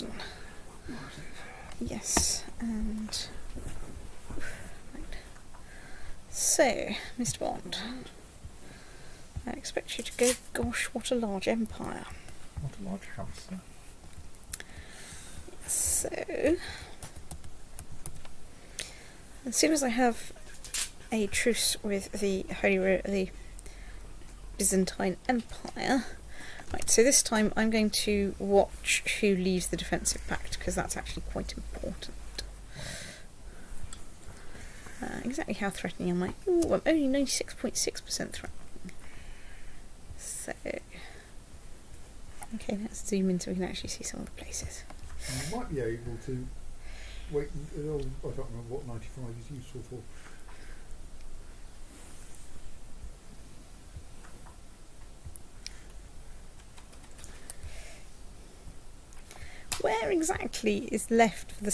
button. Yes, and right. So, Mr. Bond, I expect you to go. Gosh, what a large empire! What a large hamster. So, as soon as I have a truce with the the Byzantine Empire, right. So this time I'm going to watch who leaves the defensive pact because that's actually quite important. Exactly how threatening am I? Ooh, I'm only 96.6% threatening. So, okay, let's zoom in so we can actually see some of the places. You might be able to wait. I don't remember what 95 is useful for. Where exactly is left for the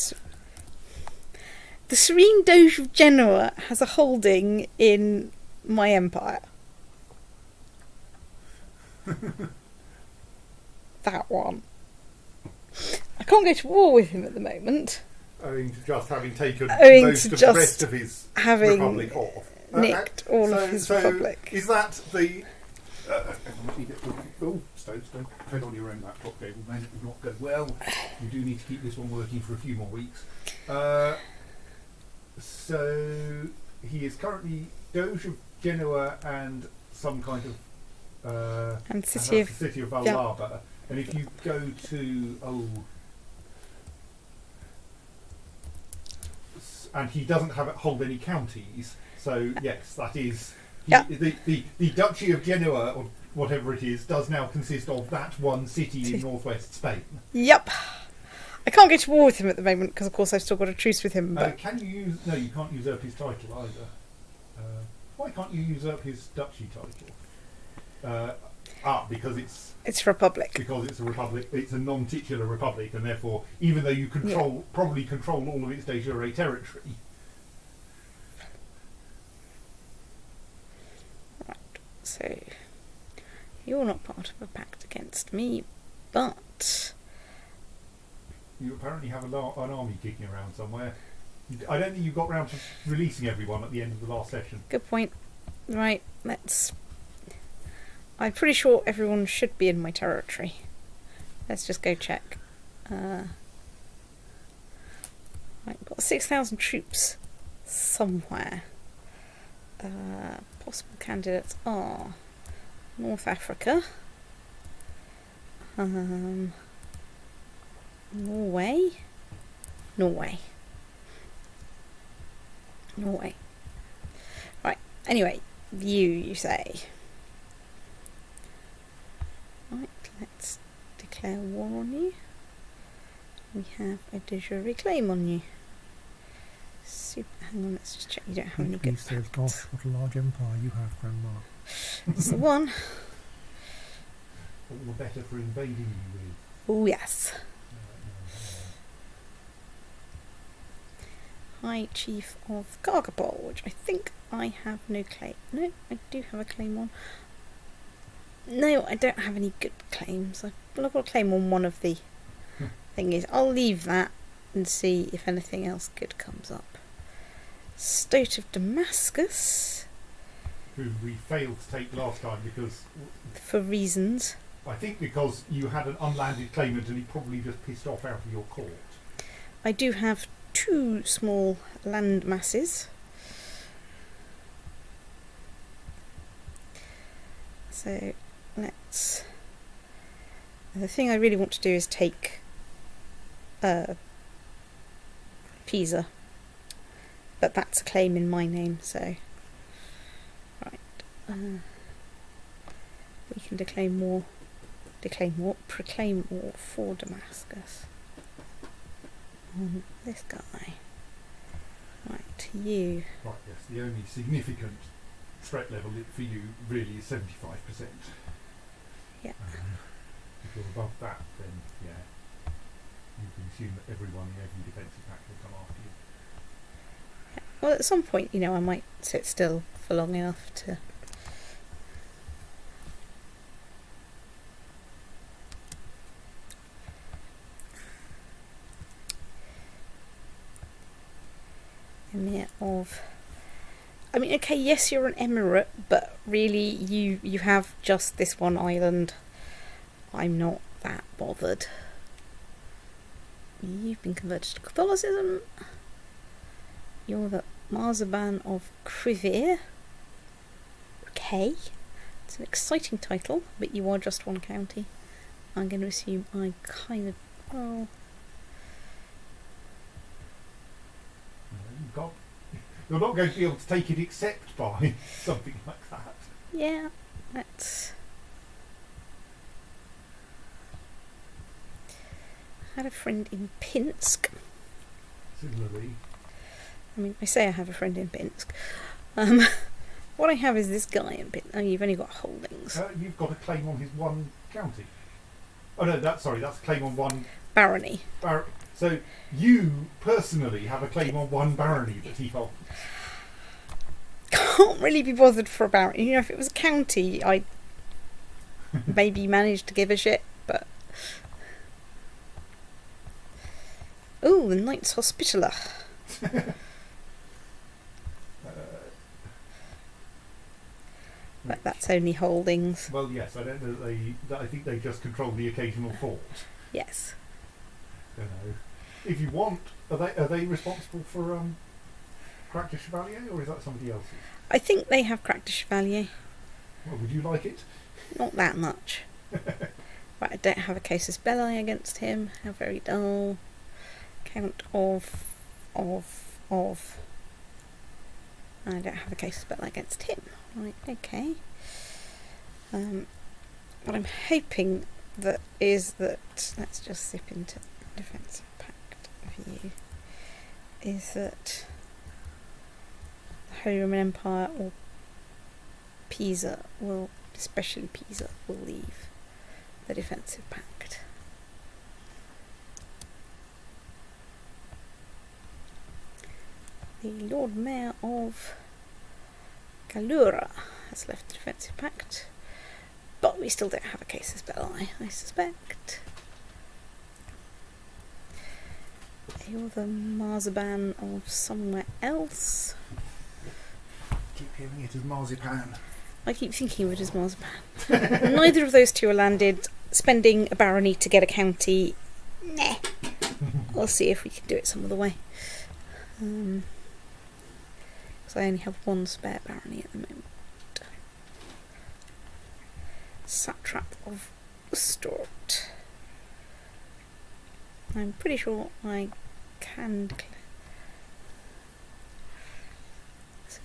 Serene Doge of Genoa has a holding in my empire. That one. I can't go to war with him at the moment. Owing to just having taken Owing most to of just the rest of his having republic off. nicked all of his republic. Is that the... stone. Tread on your own laptop cable, then it will not go well. You do need to keep this one working for a few more weeks. So he is currently Doge of Genoa and some kind of and city of Valhalla. Yeah. And if you go to and he doesn't hold any counties, so yes, that is the Duchy of Genoa or whatever it is does now consist of that one city in northwest Spain. Yep. I can't go to war with him at the moment because, of course, I've still got a truce with him. But can you use? No, you can't usurp his title either. Why can't you usurp his duchy title? Because it's a republic. Because it's a republic. It's a non-titular republic, and therefore, even though you probably control all of its de jure territory. Right. So you're not part of a pact against me, but you apparently have an army kicking around somewhere. I don't think you got round to releasing everyone at the end of the last session. Good point. Right, I'm pretty sure everyone should be in my territory. Let's just go check. Right, we've got 6,000 troops somewhere. Possible candidates are North Africa, Norway. Right, anyway, you say. Right, let's declare war on you. We have a de jure claim on you. Super, hang on, let's just check you don't have any good says, gosh, what a large empire you have, Grandma. That's the one. All the better for invading you with. Oh, yes. High Chief of Gargapol, which I think I have no claim. No, I do have a claim on. No, I don't have any good claims. I've got a claim on one of the thingies. I'll leave that and see if anything else good comes up. State of Damascus. Who we failed to take last time because... For reasons. I think because you had an unlanded claimant and he probably just pissed off out of your court. I do have 2 small land masses. So let's... The thing I really want to do is take Pisa. But that's a claim in my name, so... Right. We can proclaim war for Damascus. This guy. Right, you. Right, yes, the only significant threat level for you really is 75%. Yeah. If you're above that, then yeah, you can assume that everyone in every defensive pact will come after you. Yeah. Well, at some point, I might sit still for long enough to... Emir of... I mean, okay, yes, you're an emirate, but really you have just this one island. I'm not that bothered. You've been converted to Catholicism. You're the Marzaban of Krivir. Okay. It's an exciting title, but you are just one county. I'm going to assume I kind of... Oh... You're not going to be able to take it except by something like that. Yeah, that's... I had a friend in Pinsk. Similarly. I mean, I say I have a friend in Pinsk. What I have is this guy in Pinsk. Oh, you've only got holdings. You've got a claim on his one county. Oh no, that's a claim on one... Barony. So you personally have a claim on one barony that he holds. Can't really be bothered for a barony. You know, if it was a county, I'd maybe manage to give a shit, but... Ooh, the Knights Hospitaller. But that's only holdings. Well, yes, I don't know. I think they just control the occasional fort. Yes. You know, if you want, are they responsible for Crack de Chevalier, or is that somebody else's? I think they have Crack de Chevalier. Well, would you like it? Not that much. Right, I don't have a casus belli against him. How very dull. Count of. I don't have a casus belli against him. Right, okay. What I'm hoping is that let's just zip into defensive pact view. Is that the Holy Roman Empire or Pisa will, especially Pisa, will leave the defensive pact. The Lord Mayor of Galura has left the defensive pact, but we still don't have a casus belli, I suspect. You're the Marzaban of somewhere else. Keep hearing it as marzipan. I keep thinking of it as Marzaban. Neither of those two are landed. Spending a barony to get a county, nah. We'll see if we can do it some other way. Because I only have one spare barony at the moment. Satrap of Ustort. I'm pretty sure I can declare. So.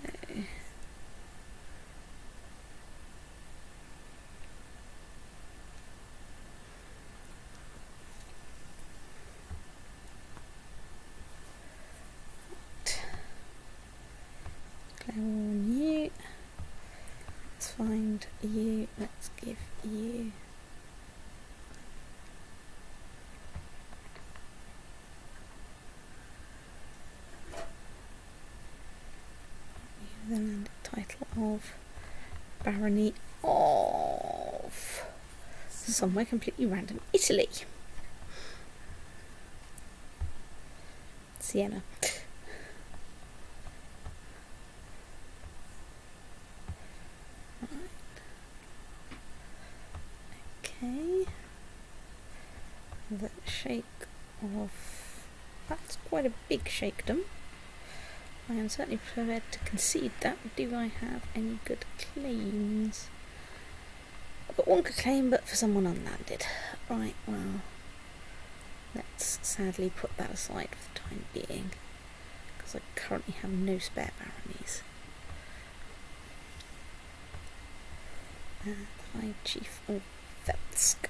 Declare war on you. Let's find you. Let's give you. The landed title of Barony of somewhere completely random. Italy. Siena. Right. Okay. The shake of... That's quite a big shakedom. I am certainly prepared to concede that. Do I have any good claims? I've got one good claim, but for someone unlanded. Right, well, let's sadly put that aside for the time being, because I currently have no spare baronies. High Chief of Velsk.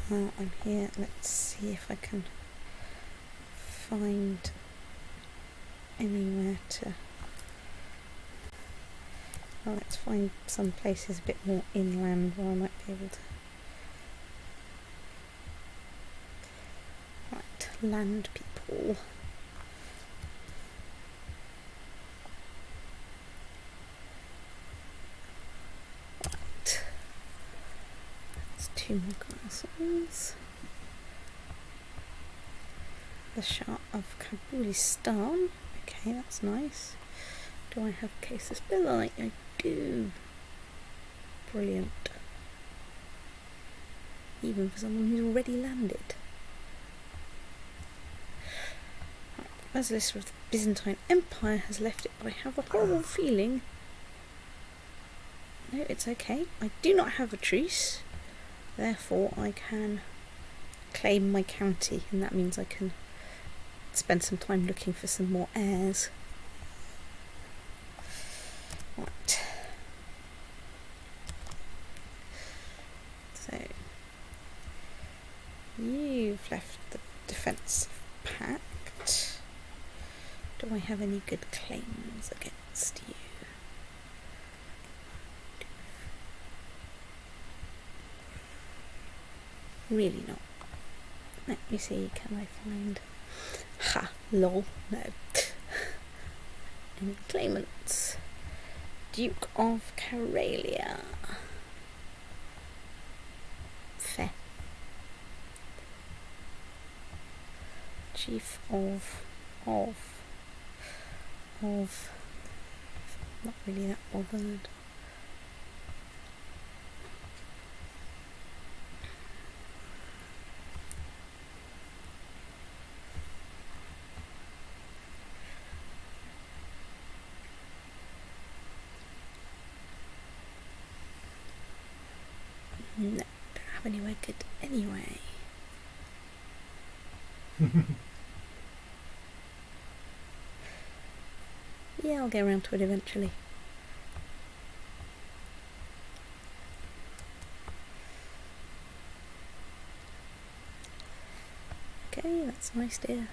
Well, I'm here. Let's see if I can find anywhere to... Well, let's find some places a bit more inland where I might be able to... Right, land people. 2 more castles. The Shah of Kabulistan. Okay, that's nice. Do I have cases Belite? I do. Brilliant. Even for someone who's already landed. Right, Basilisk of the Byzantine Empire has left it, but I have a horrible feeling. No, it's okay. I do not have a truce. Therefore, I can claim my county, and that means I can spend some time looking for some more heirs. Right. So, you've left the defensive pact. Do I have any good claims against you? Really not. Let me see, can I find... Ha! Lol. No. Any claimants? Duke of Karelia. Fair. Chief of... Not really that bothered. No, don't have anywhere good anyway. Yeah, I'll get around to it eventually. Okay, that's nice, dear.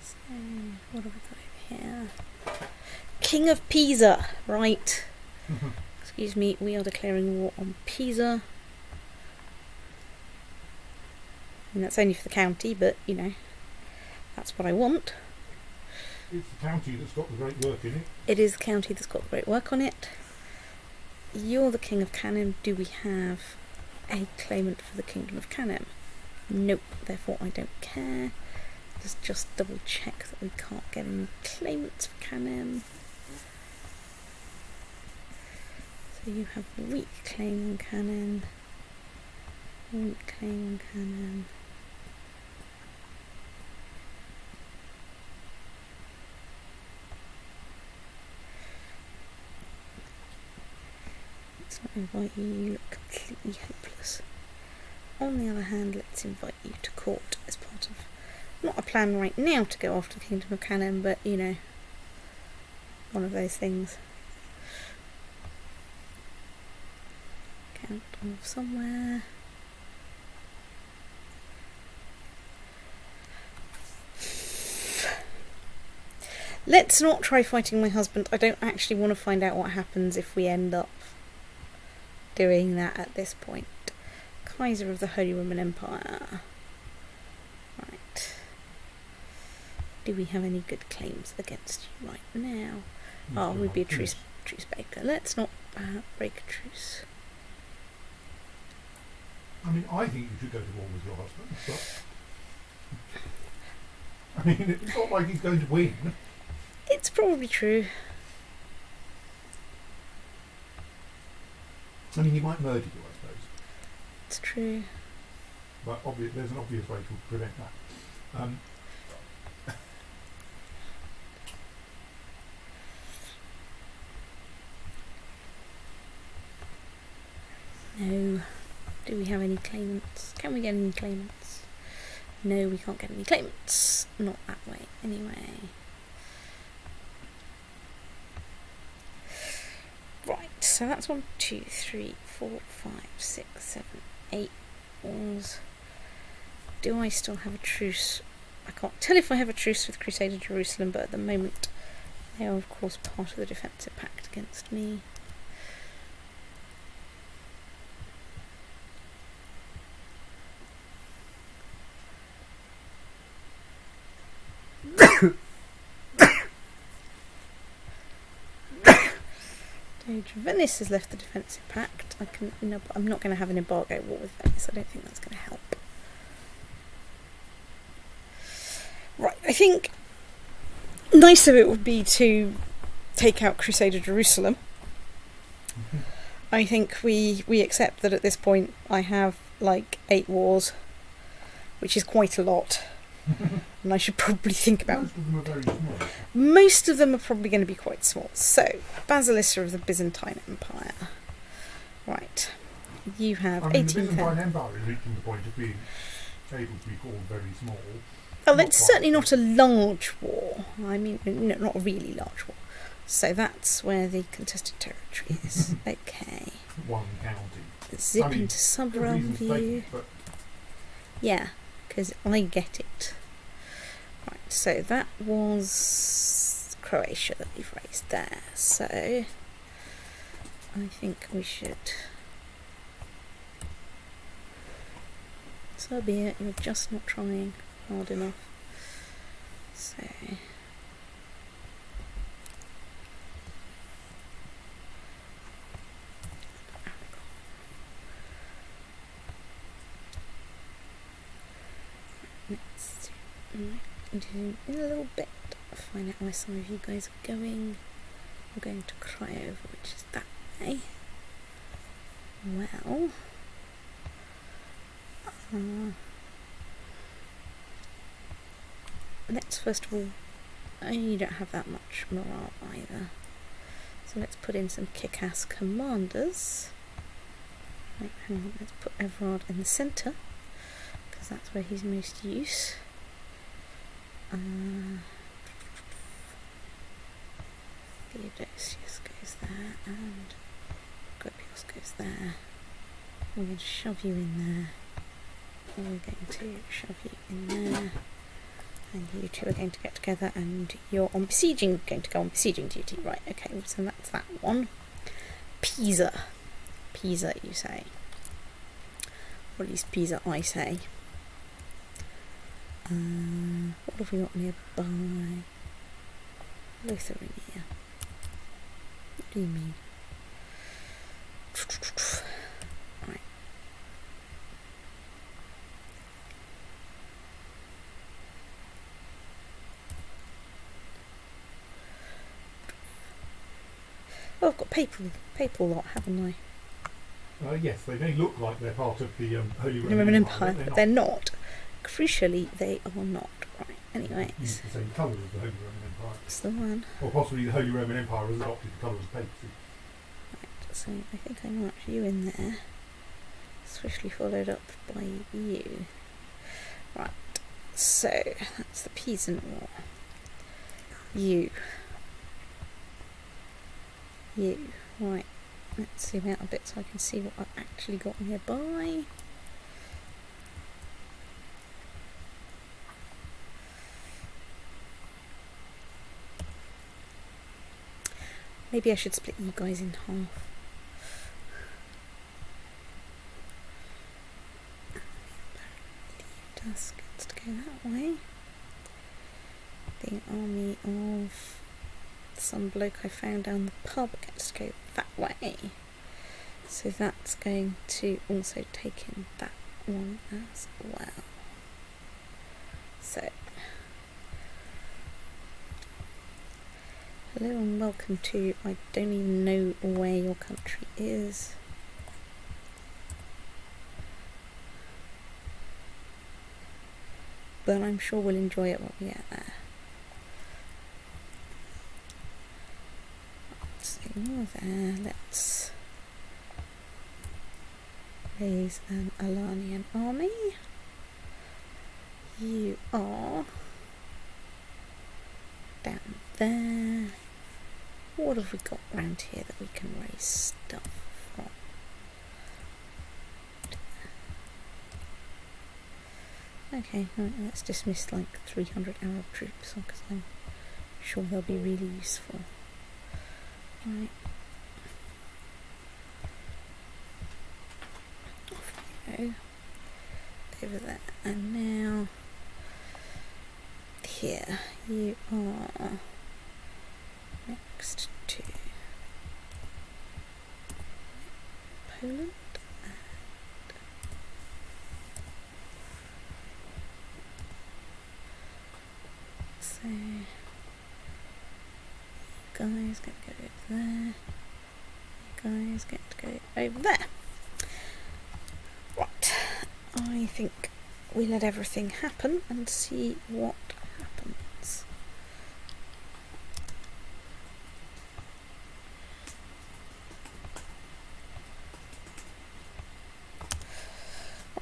So, what have we got over here? King of Pisa, right. Excuse me, we are declaring war on Pisa. And that's only for the county, but, you know, that's what I want. It's the county that's got the great work in it. It is the county that's got great work on it. You're the King of Cannon. Do we have a claimant for the Kingdom of Cannon? Nope, therefore I don't care. Let's just double check that we can't get any claimants for Cannon. So you have a weak claim on Cannon. Weak claim on Cannon. Let's not invite you, you look completely hopeless. On the other hand, let's invite you to court as part of, not a plan right now to go after the Kingdom of Cannon, but, you know, one of those things. Count of somewhere. Let's not try fighting my husband. I don't actually want to find out what happens if we end up doing that at this point. Kaiser of the Holy Roman Empire. Right. Do we have any good claims against you right now? Oh, we'd be a truce breaker. Let's not break a truce. I mean, I think you should go to war with your husband, but... I mean, it's not like he's going to win. It's probably true. I mean, he might murder you, I suppose. It's true. But there's an obvious way to prevent that. No. Do we have any claimants? Can we get any claimants? No, we can't get any claimants. Not that way, anyway. Right, so that's 1, 2, 3, 4, 5, 6, 7, 8 wars. Do I still have a truce? I can't tell if I have a truce with Crusader Jerusalem, but at the moment they are of course part of the defensive pact against me. So Venice has left the defensive pact. I'm not going to have an embargo war with Venice. I don't think that's going to help. Right, I think nicer it would be to take out Crusader Jerusalem. I think we accept that at this point I have like 8 wars, which is quite a lot. And I should probably think about... Most of them are very small. Most of them are probably going to be quite small. So, Basilissa of the Byzantine Empire. Right. You have 18... The Byzantine Empire is reaching the point of being able to be called very small. Well, it's certainly not a large war. I mean, no, not a really large war. So that's where the contested territory is. Okay. One county. Zip into sub-realm view. But yeah, because I get it. Right, so that was Croatia that we've raised there. So I think we should... Serbia, you're just not trying hard enough. So... Let's do in a little bit, find out where some of you guys are going. We're going to Craiova, which is that way. Well, let's first of all, you don't have that much morale either. So let's put in some kick-ass commanders. Right, hang on, let's put Everard in the centre, because that's where he's most use. Theodosius goes there, and Gropius goes there. We're going to shove you in there. We're going to shove you in there. And you two are going to get together, and you're on besieging, going to go on besieging duty. Right, okay, so that's that one. Pisa. Pisa, you say. Or at least Pisa, I say. What have we got nearby? Lithuania. What do you mean? Right. Oh, I've got papal lot, haven't I? Yes, they may look like they're part of the Holy Roman Empire, but but they're not. Crucially, they are not. Right, anyways. Use the same colour as the Holy Roman Empire. That's the one. Or possibly the Holy Roman Empire has adopted the colour of papacy. Right, so I think I marked you in there. Swiftly followed up by you. Right, so that's the Pisan War. You. Right, let's zoom out a bit so I can see what I've actually got nearby. Maybe I should split you guys in half. Dusk gets to go that way. The army of some bloke I found down the pub gets to go that way. So that's going to also take in that one as well. So, hello and welcome to, I don't even know where your country is. But I'm sure we'll enjoy it when we get there. So you're there, let's raise an Alanian army. You are down there. What have we got around here that we can raise stuff from? Okay, right, let's dismiss like 300 Arab troops because I'm sure they'll be really useful. Right. Off we go. Over there. And now here you are next to Poland. So, you guys get to go over there. You guys get to go over there. Right, I think we let everything happen and see what happens.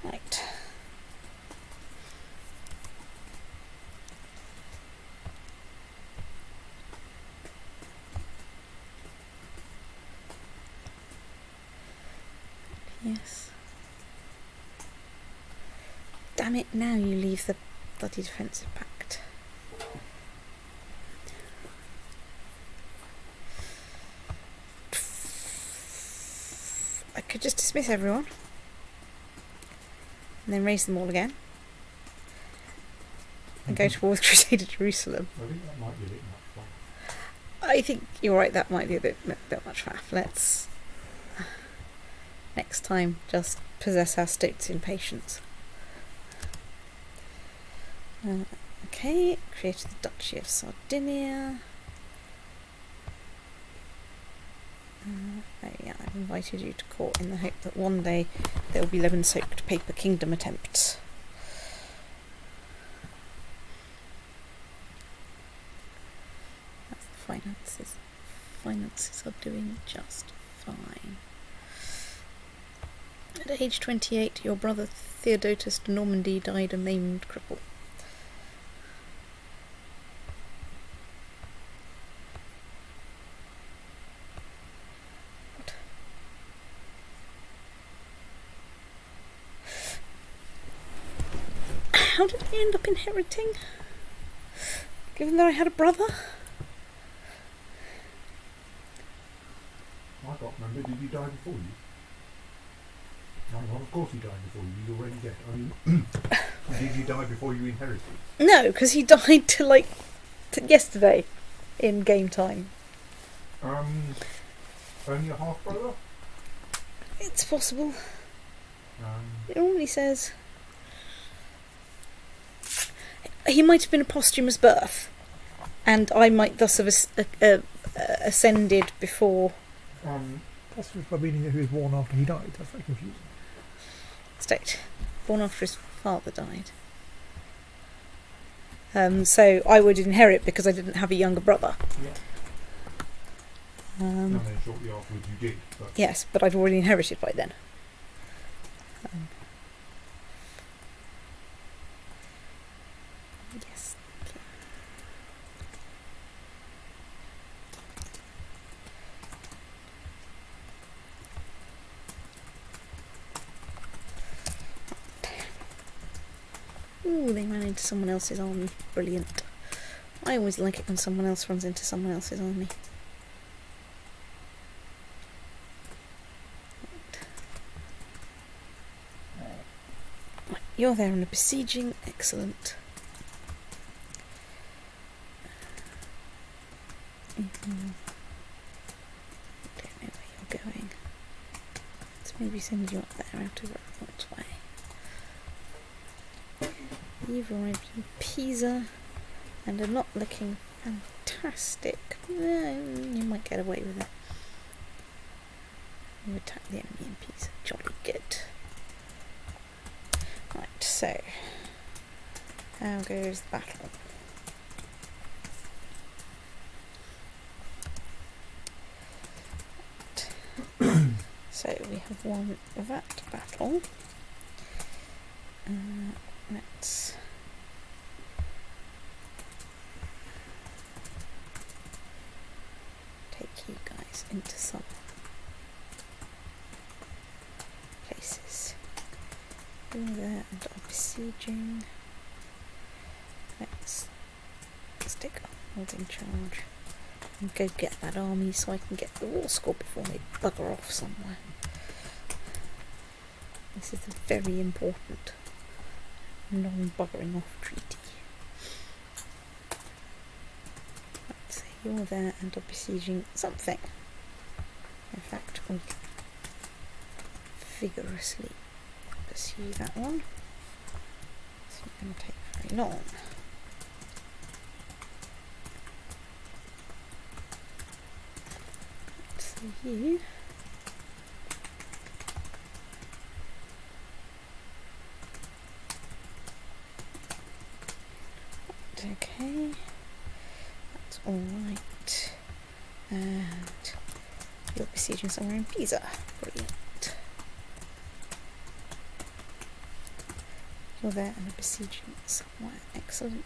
Right. Yes. Damn it, now you leave the bloody defensive pact. I could just dismiss everyone and then raise them all again and go towards Crusader Jerusalem. I think that might be a bit much fun. I think you're right, that might be a bit much faff. Let's next time just possess our stoats in patience. Okay, created the Duchy of Sardinia. Oh yeah, I've invited you to court in the hope that one day there will be lemon-soaked paper kingdom attempts. That's the finances. Finances are doing just fine. At age 28, your brother Theodotus de Normandy died a maimed cripple. How did I end up inheriting? Given that I had a brother? I can't remember. Did you die before you? No, well, of course he died before you. He's already dead. I mean, did you die before you inherited? No, because he died yesterday in game time. Only a half brother? It's possible. It normally says he might have been a posthumous birth, and I might thus have ascended before. That's by meaning that he was born after he died. That's very confusing. State born after his father died. So I would inherit because I didn't have a younger brother. Yeah. And then shortly afterwards you did. But Yes, but I'd already inherited by then. Yes. Ooh, they ran into someone else's army. Brilliant. I always like it when someone else runs into someone else's army. Right, you're there on a besieging. Excellent. I don't know where you're going. Let's maybe send you up there out of Rockford's way. You've arrived in Pisa and are not looking fantastic. You might get away with it. You attack the enemy in Pisa. Jolly good. Right, so how goes the battle? So we have won that battle. Let's take you guys into some places. Go there and are besieging. Let's stick holding charge and go get that army so I can get the war score before they bugger off somewhere. This is a very important non-buggering off treaty. Right, so you're there and are besieging something. In fact, vigorously pursue that one. It's not going to take very long. So you okay, that's alright. And you're besieging somewhere in Pisa. Brilliant. You're there and are besieging somewhere. Excellent.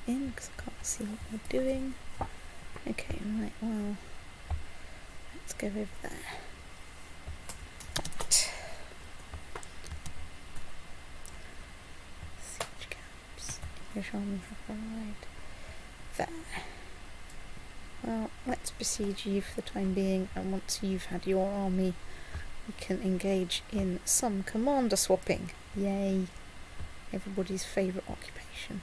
In because I can't see what we're doing. Okay, right, well, let's go over there. Right. Siege camps. English army have arrived. There. Well, let's besiege you for the time being, and once you've had your army, we can engage in some commander swapping. Yay! Everybody's favourite occupation.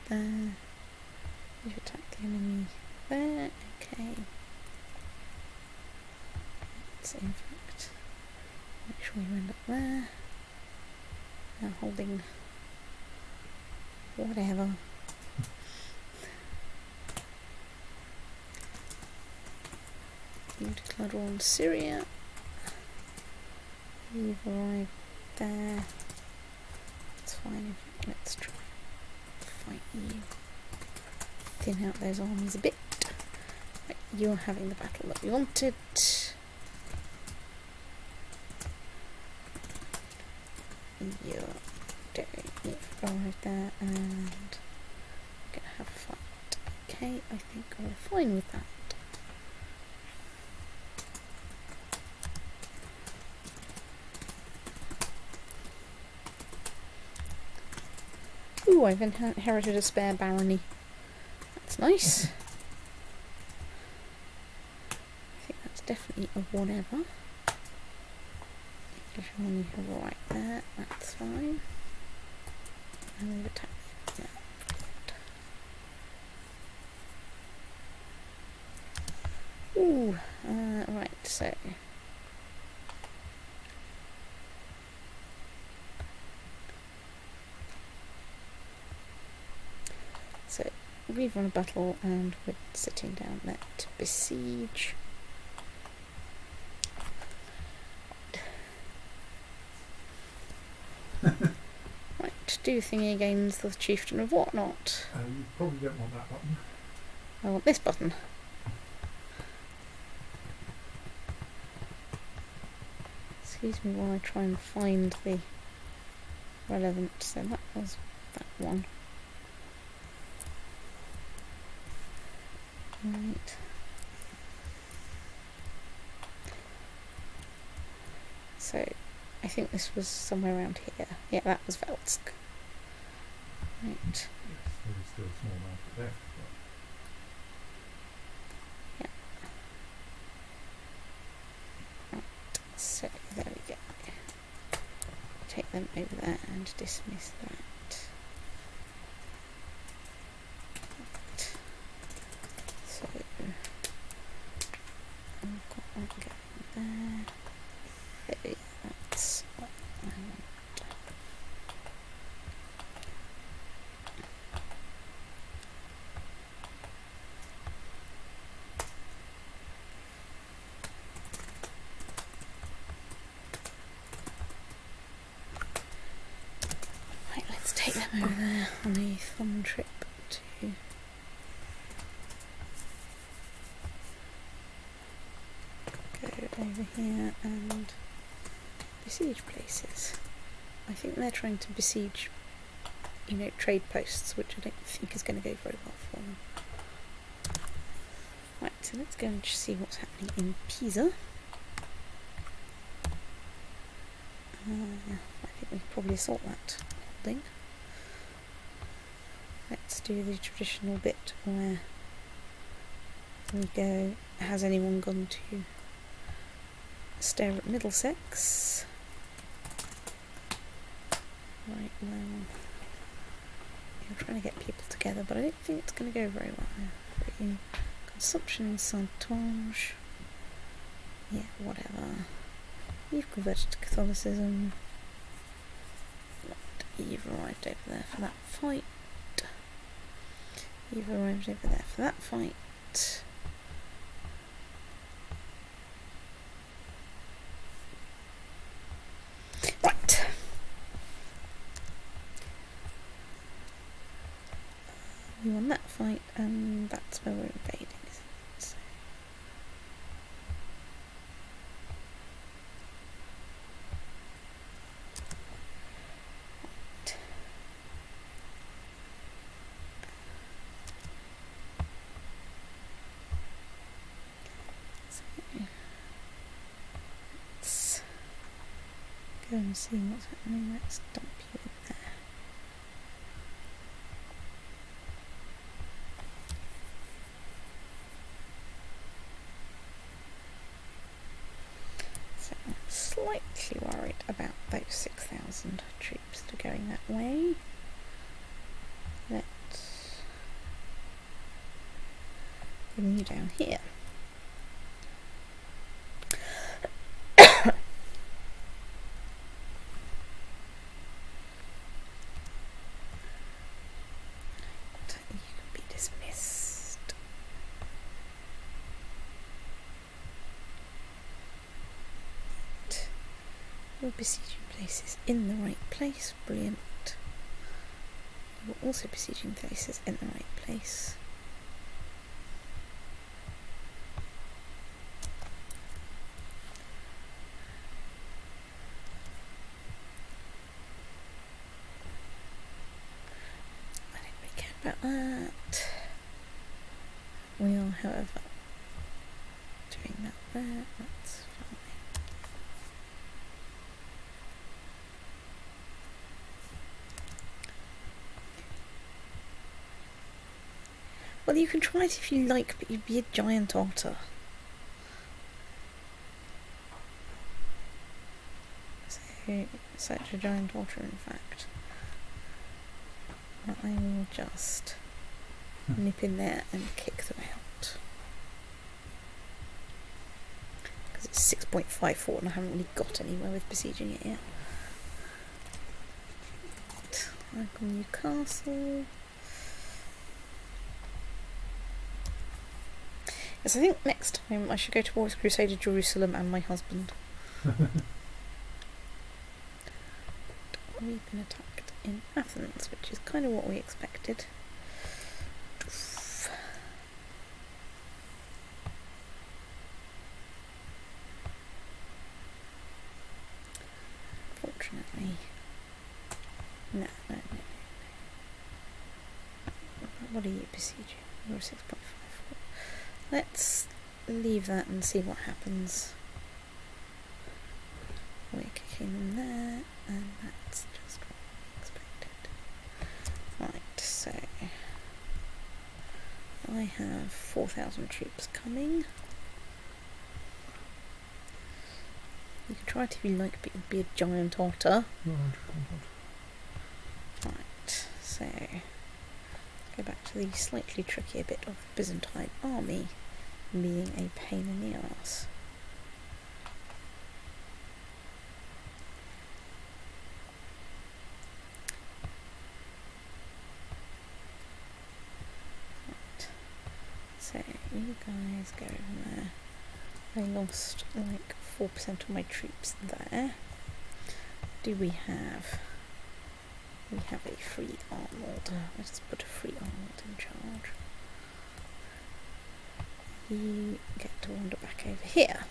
There. You've attacked the enemy there. Okay. Let's in fact make sure you end up there. Now holding whatever. You declared war on Syria. You've arrived there. That's fine. Let's try. Fight you. Thin out those armies a bit. Right, you're having the battle that we wanted. You've arrived there and we're gonna have a fight. Okay, I think we're fine with that. Ooh, I've inherited a spare barony. That's nice. I think that's definitely a whatever. English army right there, that's fine. And we've attacked there. Ooh, right, so we've won a battle and we're sitting down there to besiege. Right, do thingy against the chieftain of whatnot. You probably don't want that button. I want this button. Excuse me while I try and find the relevant. So that was that one. Right. So, I think this was somewhere around here. Yeah, that was Velsk. Right. Yes, there is still a small market left. Yeah. Right. So, there we go. Take them over there and dismiss that. So, I've got that going there. There, that's what I want. Right, let's take them over there on a fun trip to go over here and besiege places. I think they're trying to besiege, trade posts, which I don't think is going to go very well for them. Right, so let's go and see what's happening in Pisa. I think we can probably sort that holding. Let's do the traditional bit where we go, has anyone gone to stare at Middlesex? Right, well, you're trying to get people together, but I don't think it's going to go very well. Consumption and Saintonge. Yeah, whatever. You've converted to Catholicism. You've arrived over there for that fight. You've arrived over there for that fight. Right. We won that fight, and that's where we're invading, isn't it? So. Right. So let's go and see what's happening. Let's dump you in there. So I'm slightly worried about those 6,000 troops that are going that way. Let's bring you down here. You can be dismissed. Your besieging places in the right place. Brilliant. You're also besieging places in the right place. I don't really care about that. We are, however, doing that there. That's fine. Well, you can try it if you like, but you'd be a giant otter. So, such a giant otter, in fact. I will just nip in there and kick them out. Because it's 6.54 and I haven't really got anywhere with besieging it yet. Like on Newcastle. Yes, I think next time I should go towards Crusader Jerusalem and my husband. We've been attacked in Athens, which is kind of what we expected. Fortunately, no. What are you besieging? You're 6.54. Let's leave that and see what happens. We're kicking them there, and that's just what we expected. Right, so I have 4,000 troops coming. You can try it if you like, but you'd be a giant otter. Right, so go back to the slightly trickier bit of the Byzantine army being a pain in the arse. Right. So you guys go over there. I lost like 4% of my troops there. Do we have... We have a free Arnold. Let's put a free Arnold in charge. You get to wander back over here.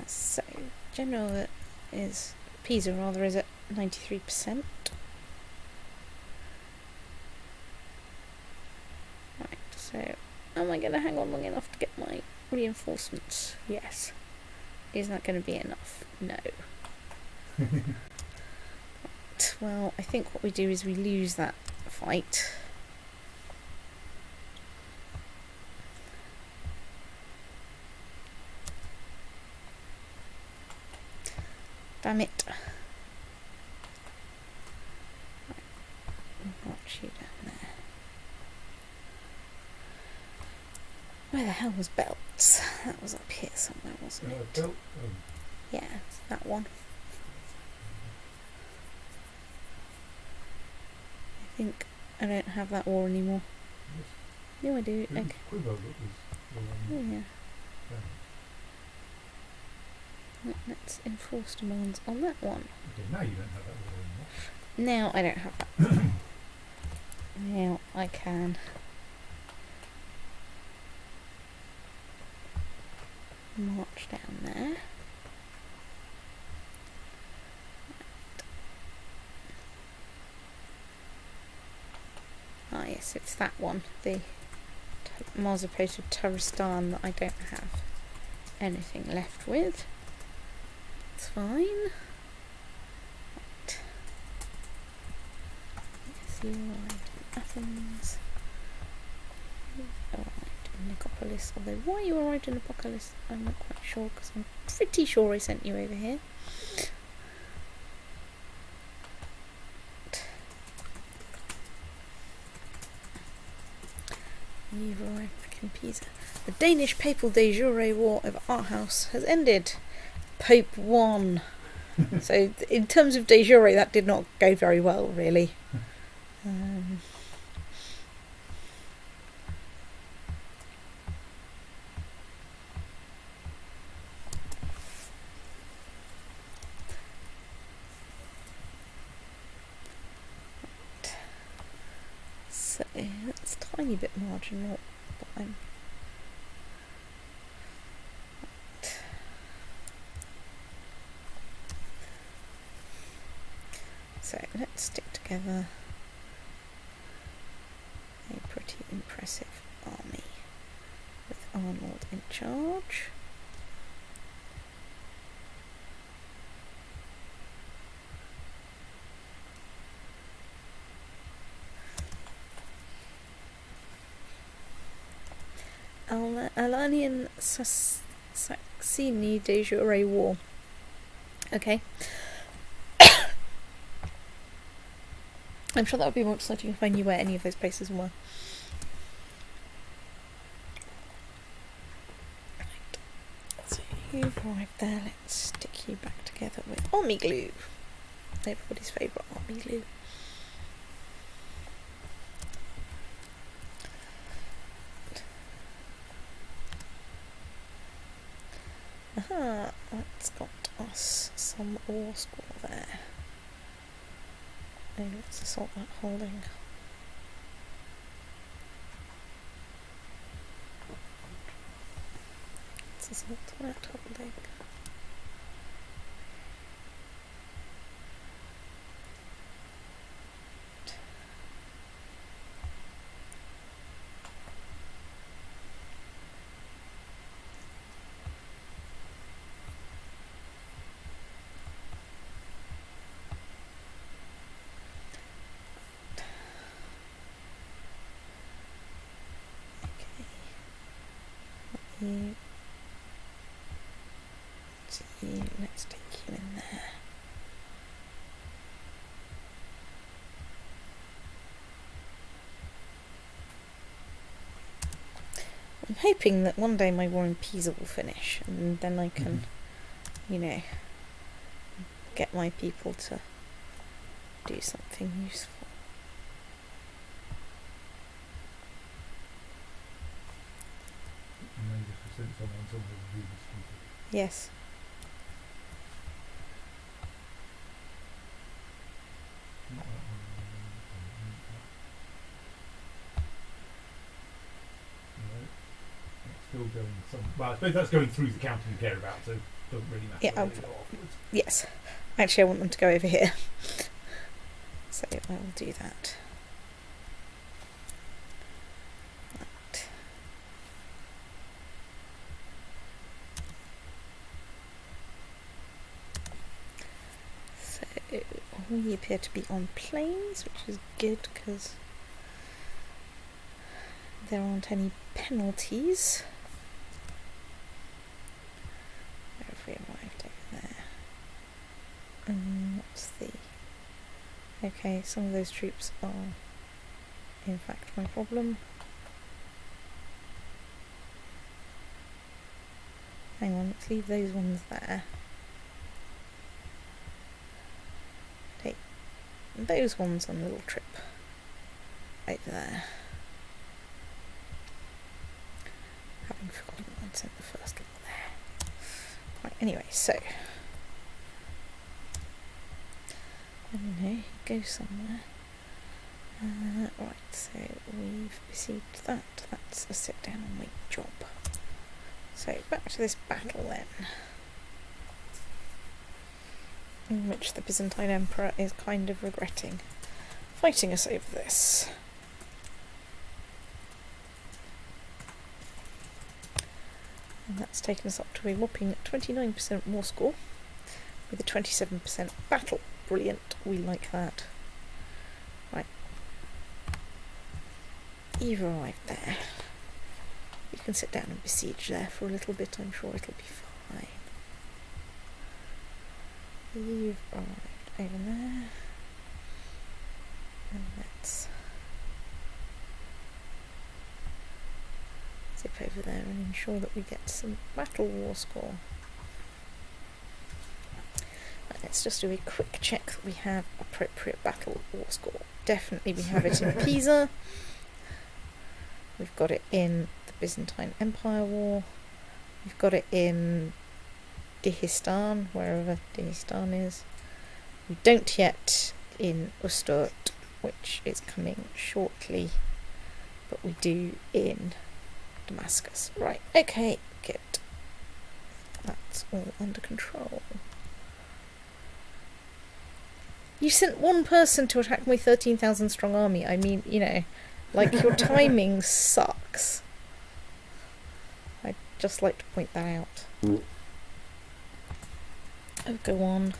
So, Genoa is... Pisa rather, is it? 93%. Right, so am I going to hang on long enough to get my reinforcements? Yes. Is that going to be enough? No. Right, well, I think what we do is we lose that fight. Damn it. Right. Watch you down there. Where the hell was Belts? That was up here somewhere, wasn't it? Belt. Yeah, it's that one. I think I don't have that war anymore. Yes. No, I do. It was Okay. Quibo that was the Oh, one. yeah. Right, let's enforce demands on that one. Okay, now you don't have that war anymore. Now I don't have that. Now I can. March down there. Ah yes, it's that one, the Marzipate of Turistan that I don't have anything left with. It's fine. Right. Yes, you arrived in Athens. You arrived in Nicopolis. Although why you arrived in Nicopolis, I'm not quite sure, because I'm pretty sure I sent you over here. You've arrived back in Pisa. The Danish papal de jure war over our house has ended. Pope won. So in terms of de jure, that did not go very well, really. So that's a tiny bit marginal, but I'm so let's stick together a pretty impressive army with Arnold in charge. Alanian Saxini de jure war. Okay. I'm sure that would be more exciting if I knew where any of those places were. Right. So you've arrived there. Let's stick you back together with army glue. Everybody's favourite army glue. Aha, that's got us some war score there. Oh, let's assault that holding. Let's assault that holding. Let's take you in there. I'm hoping that one day my war in Pisa will finish, and then I can, you know, get my people to do something useful. Yes. Still still going some. Well, I suppose that's going through the county you care about, so it doesn't really matter. Yeah, where they go afterwards. Yes. Actually, I want them to go over here. So I will do that. Right. So we appear to be on planes, which is good because there aren't any penalties. Where have we arrived over there? What's the... Okay, some of those troops are in fact my problem. Hang on, let's leave those ones there. Take those ones on a little trip over there. Having forgotten I'd sent the first one there. Right, anyway, so I don't know, go somewhere. Right, so we've besieged that. That's a sit down and wait job. So back to this battle then, in which the Byzantine Emperor is kind of regretting fighting us over this. And that's taken us up to a whopping 29% war score with a 27% battle. Brilliant, we like that. Right. You've arrived there. You can sit down and besiege there for a little bit, I'm sure it'll be fine. You've arrived over there. And let's zip over there and ensure that we get some battle war score. Right, let's just do a quick check that we have appropriate battle war score. Definitely we have it in Pisa. We've got it in the Byzantine Empire War. We've got it in Dihistan, wherever Dihistan is. We don't yet in Usturt, which is coming shortly, but we do in Damascus. Right, okay, good. That's all under control. You sent one person to attack my 13,000 strong army. I mean, you know, like, your timing sucks. I'd just like to point that out. Oh, go on.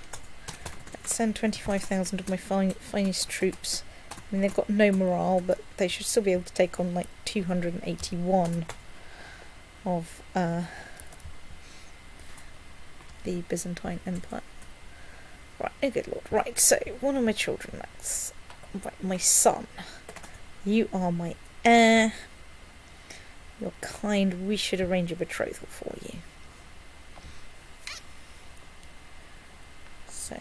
Let's send 25,000 of my finest troops. I mean, they've got no morale, but they should still be able to take on, like, 281 of the Byzantine Empire. Right, oh good lord. Right, so, one of my children, that's right, my son. You are my heir. You're kind. We should arrange a betrothal for you. So.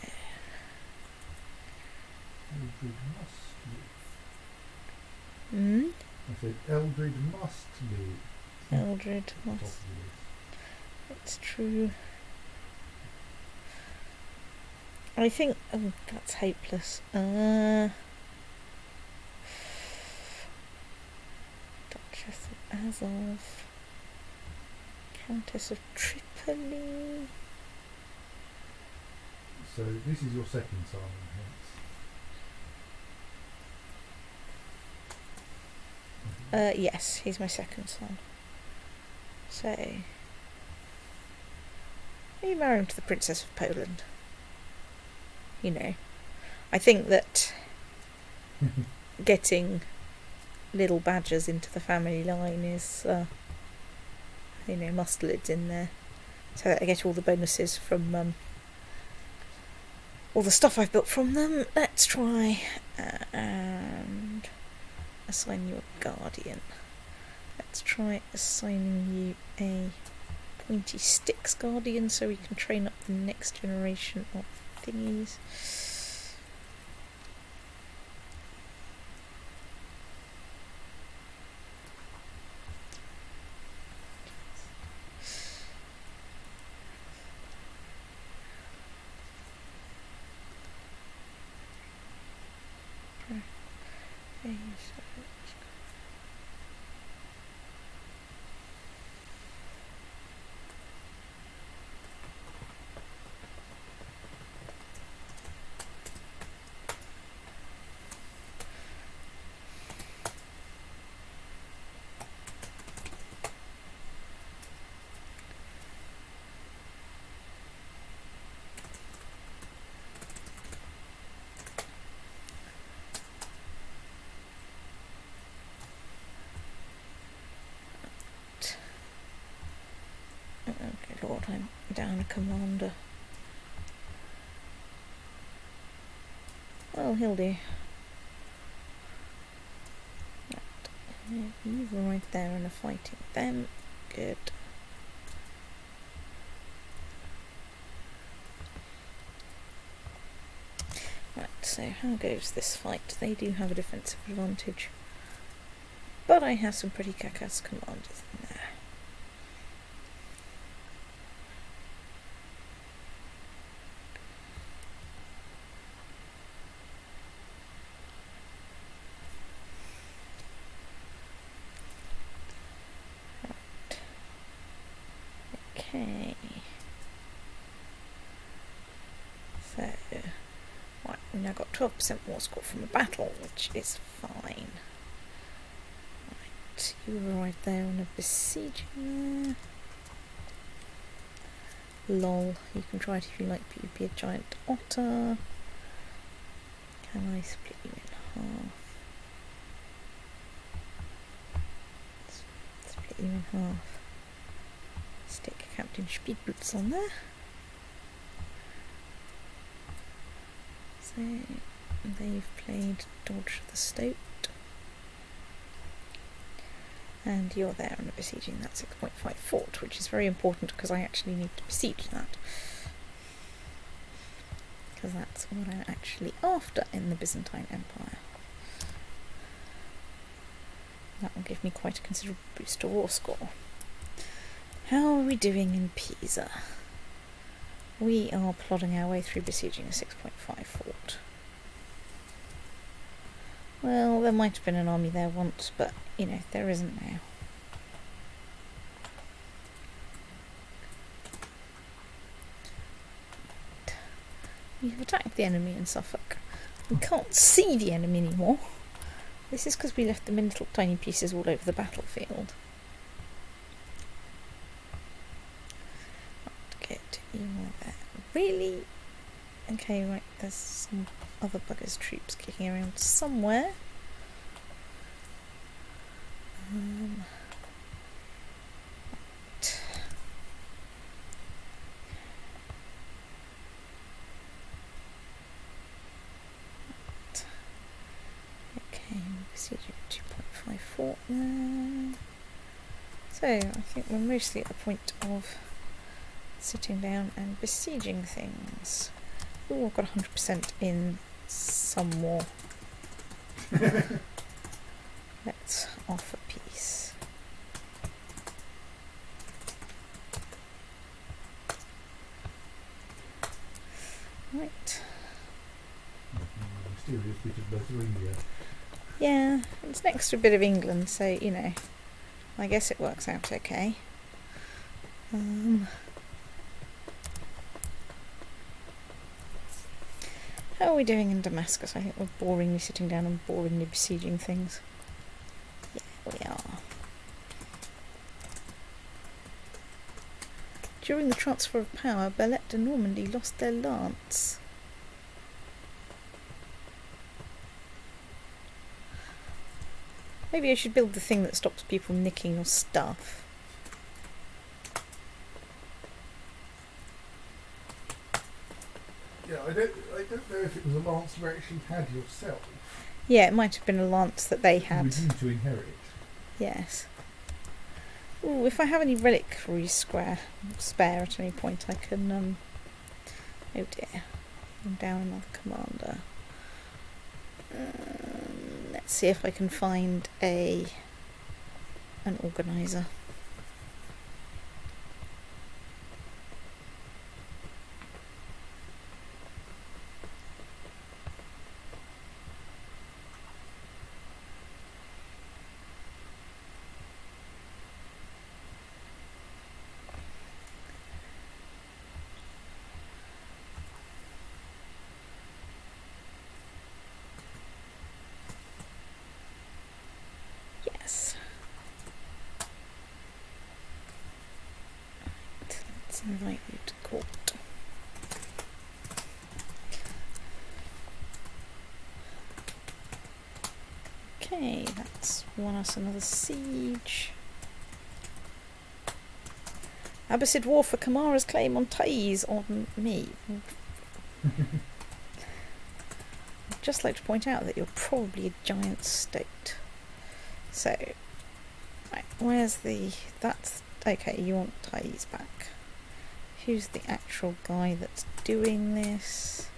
Eldred must live. Hmm? I said Eldred must live. Eldred must. It's true. I think. Oh, that's hopeless. Duchess of Azov, Countess of Tripoli. So this is your second son, hence. Yes, he's my second son. So, are you married to the Princess of Poland? You know, I think that getting little badgers into the family line is, you know, mustelids in there, so that I get all the bonuses from all the stuff I've built from them. Let's try and assign you a guardian. Let's try assigning you a pointy sticks guardian so we can train up the next generation of thingies. Okay, Lord, I'm down a commander. Well, he'll do. Right. You were right there and are fighting them. Good. Right, so how goes this fight? They do have a defensive advantage. But I have some pretty kick-ass commanders in there. Okay. So, right, we've now got 12% war score from a battle, which is fine. Right, you were right there on a besieging there. Lol, you can try it if you like, but you'd be a giant otter. Can I split you in half? Split you in half. Stick Captain Speedboots on there. So they've played Dodge the Stoat. And you're there on a besieging that 6.5 fort, which is very important because I actually need to besiege that. Because that's what I'm actually after in the Byzantine Empire. That will give me quite a considerable boost to war score. How are we doing in Pisa? We are plodding our way through besieging a 6.5 fort. Well, there might have been an army there once, but, you know, there isn't now. We have attacked the enemy in Suffolk. We can't see the enemy anymore. This is because we left them in little tiny pieces all over the battlefield. Good, you are there. Really? Okay, right, there's some other buggers' troops kicking around somewhere. Right. Okay, besiege of 2.5 fort there. So, I think we're mostly at the point of sitting down and besieging things. Ooh, I've got 100% in some more. Let's offer peace. Right. Mysterious bit of Lithuania. Yeah, it's next to a bit of England, so, you know, I guess it works out okay. How are we doing in Damascus? I think we're boringly sitting down and boringly besieging things. Yeah, we are. During the transfer of power, Belette and Normandy lost their lance. Maybe I should build the thing that stops people nicking your stuff. Yeah, I don't know if it was a lance you actually had yourself. Yeah, it might have been a lance that they had. You were due to inherit. Yes. Ooh, if I have any reliquaries spare at any point, I can, oh dear. I'm down another commander. Let's see if I can find an organiser. Yes. Right, let's invite you to court. Okay, that's won us another siege. Abbasid War for Kamara's claim on ties on me. I'd just like to point out that you're probably a giant state. So, right, where's the... That's... Okay, you want ties back. Who's the actual guy that's doing this?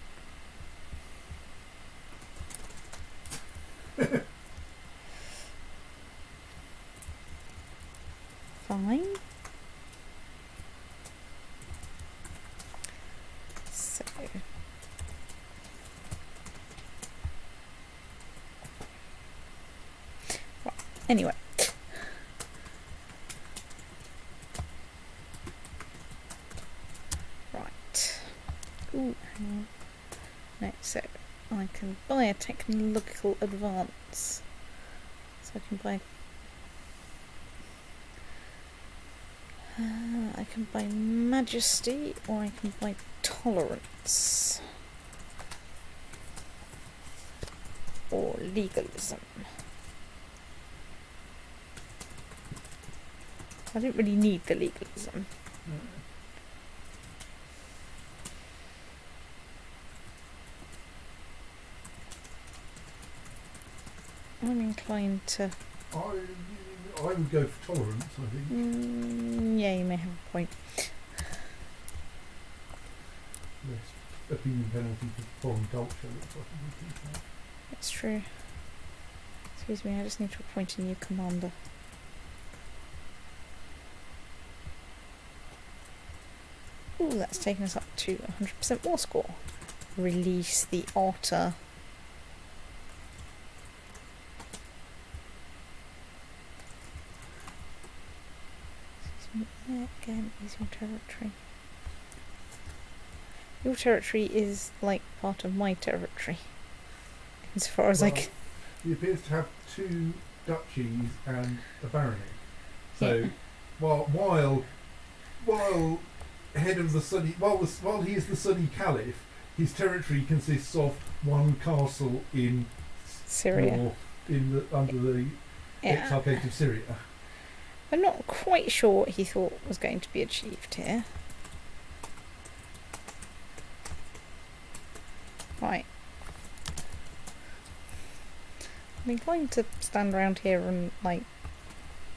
Fine. So... Right, anyway. Right. Ooh, hang on. No, so I can buy a technological advance. So I can buy... I can buy majesty, or I can buy tolerance. Or legalism. I don't really need the legalism. I'm inclined to... I would go for tolerance, I think. Yeah, you may have a point. Less opinion penalty for foreign culture looks like a good thing. It's true. Excuse me, I just need to appoint a new commander. Ooh, that's taken us up to 100% war score. Release the otter. Where again is your territory? Your territory is like part of my territory, as far as I can. He appears to have 2 duchies and a barony. So, Yeah. while head of the Sunni, while he is the Sunni Caliph, his territory consists of 1 castle in Syria. under the Exarchate of Syria. I'm not quite sure what he thought was going to be achieved here. Right. I'm inclined to stand around here and, like,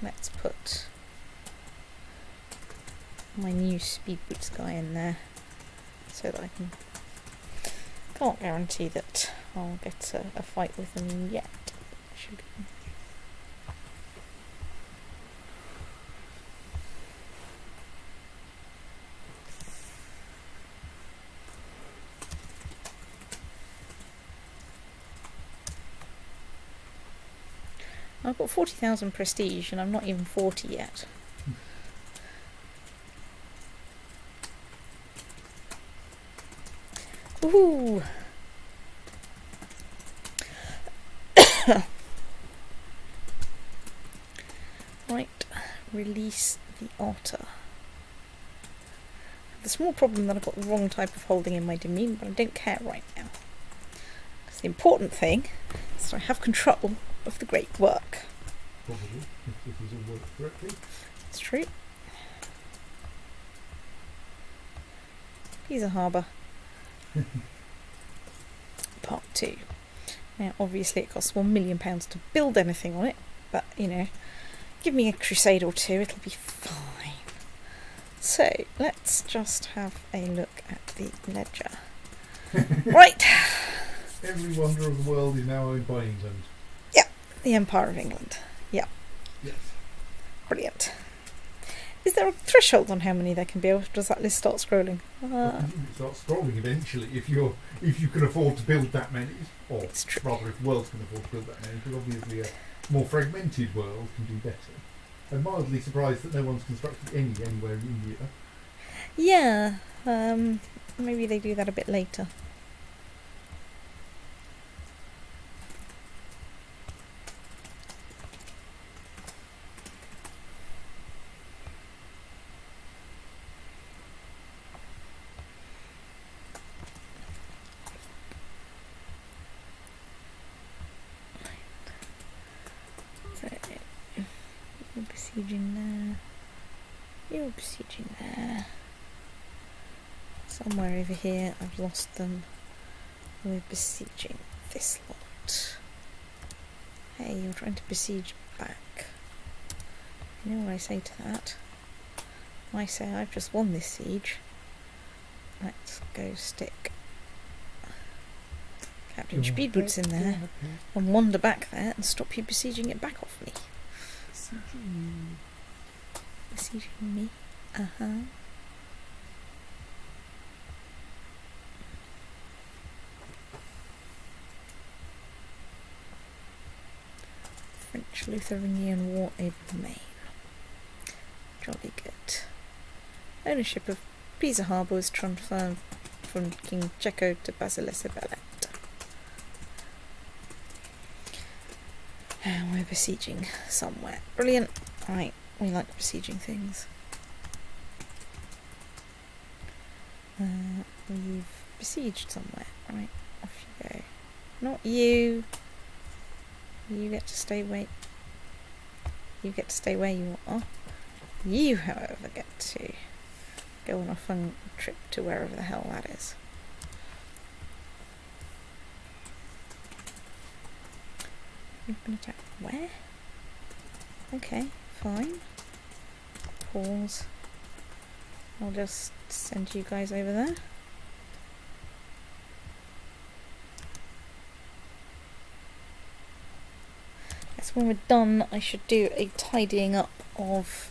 let's put my new speed boots guy in there so that I can... Can't guarantee that I'll get a fight with them yet. Should... I've got 40,000 prestige and I'm not even 40 yet. Ooh! Right, release the otter. The small problem that I've got the wrong type of holding in my domain, but I don't care right now. Because the important thing is that I have control of the great work. Probably, if this is all worked correctly. It's true. Pisa Harbour. Part 2. Now, obviously, it costs £1 million to build anything on it, but you know, give me a crusade or 2, it'll be fine. So, let's just have a look at the ledger. Right! Every wonder of the world is now owned by England. The Empire of England. Yeah. Yes. Brilliant. Is there a threshold on how many there can be, or does that list start scrolling? It starts scrolling eventually if you can afford to build that many, or It's true. rather if worlds can afford to build that many, because obviously a more fragmented world can do better. I'm mildly surprised that no one's constructed anywhere in India. Yeah. Maybe they do that a bit later. So, we're besieging there. You're besieging there. Somewhere over here, I've lost them. We're besieging this lot. Hey, you're trying to besiege back. You know what I say to that? I say I've just won this siege. Let's go stick Captain Speedboots in there and wander back there and stop you besieging it back off me. Besieging me? Uh-huh. French Lotharingian War over Maine. Jolly good. Ownership of Pisa Harbour was transferred from King Cecco to Basilessa Belette. And we're besieging somewhere. Brilliant. Right, we like besieging things. We've besieged somewhere. Right, off you go. Not you. You get to stay where you are. You, however, get to go on a fun trip to wherever the hell that is. You've been attacked. Where? Okay, fine. Pause. I'll just send you guys over there. Yes, when we're done, I should do a tidying up of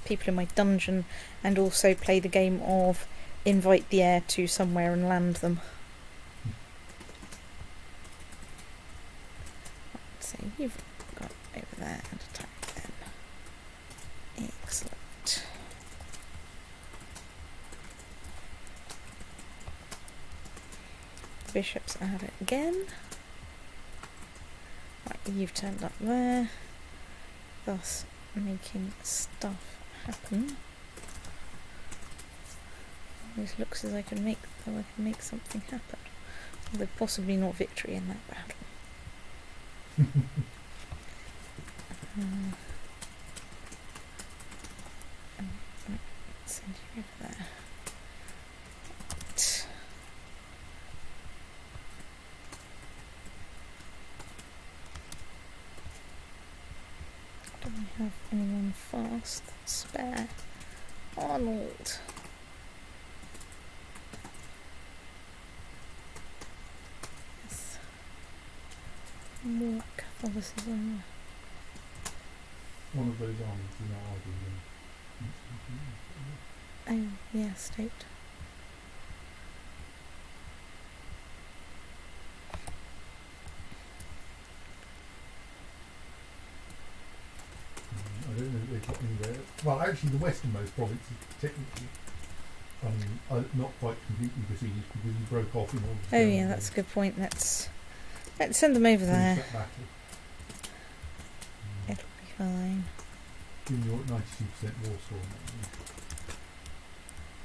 people in my dungeon and also play the game of invite the air to somewhere and land them. So you've got over there and attack them. Excellent. The bishops are at it again. Right, you've turned up there, thus making stuff happen. It looks as though I can make something happen. Although possibly not victory in that battle. Send you over there. Right. Don't we have anyone fast that's spare? Arnold. Yes. More Catholicism. One of those armies is now arguing. Oh, yeah, state. I don't know if they've got anywhere. Well, actually, the westernmost province is technically not quite completely besieged because he broke off in order to. Oh yeah, that's a good point. Let's send them over there. It'll be fine. Given you're at 92% war score,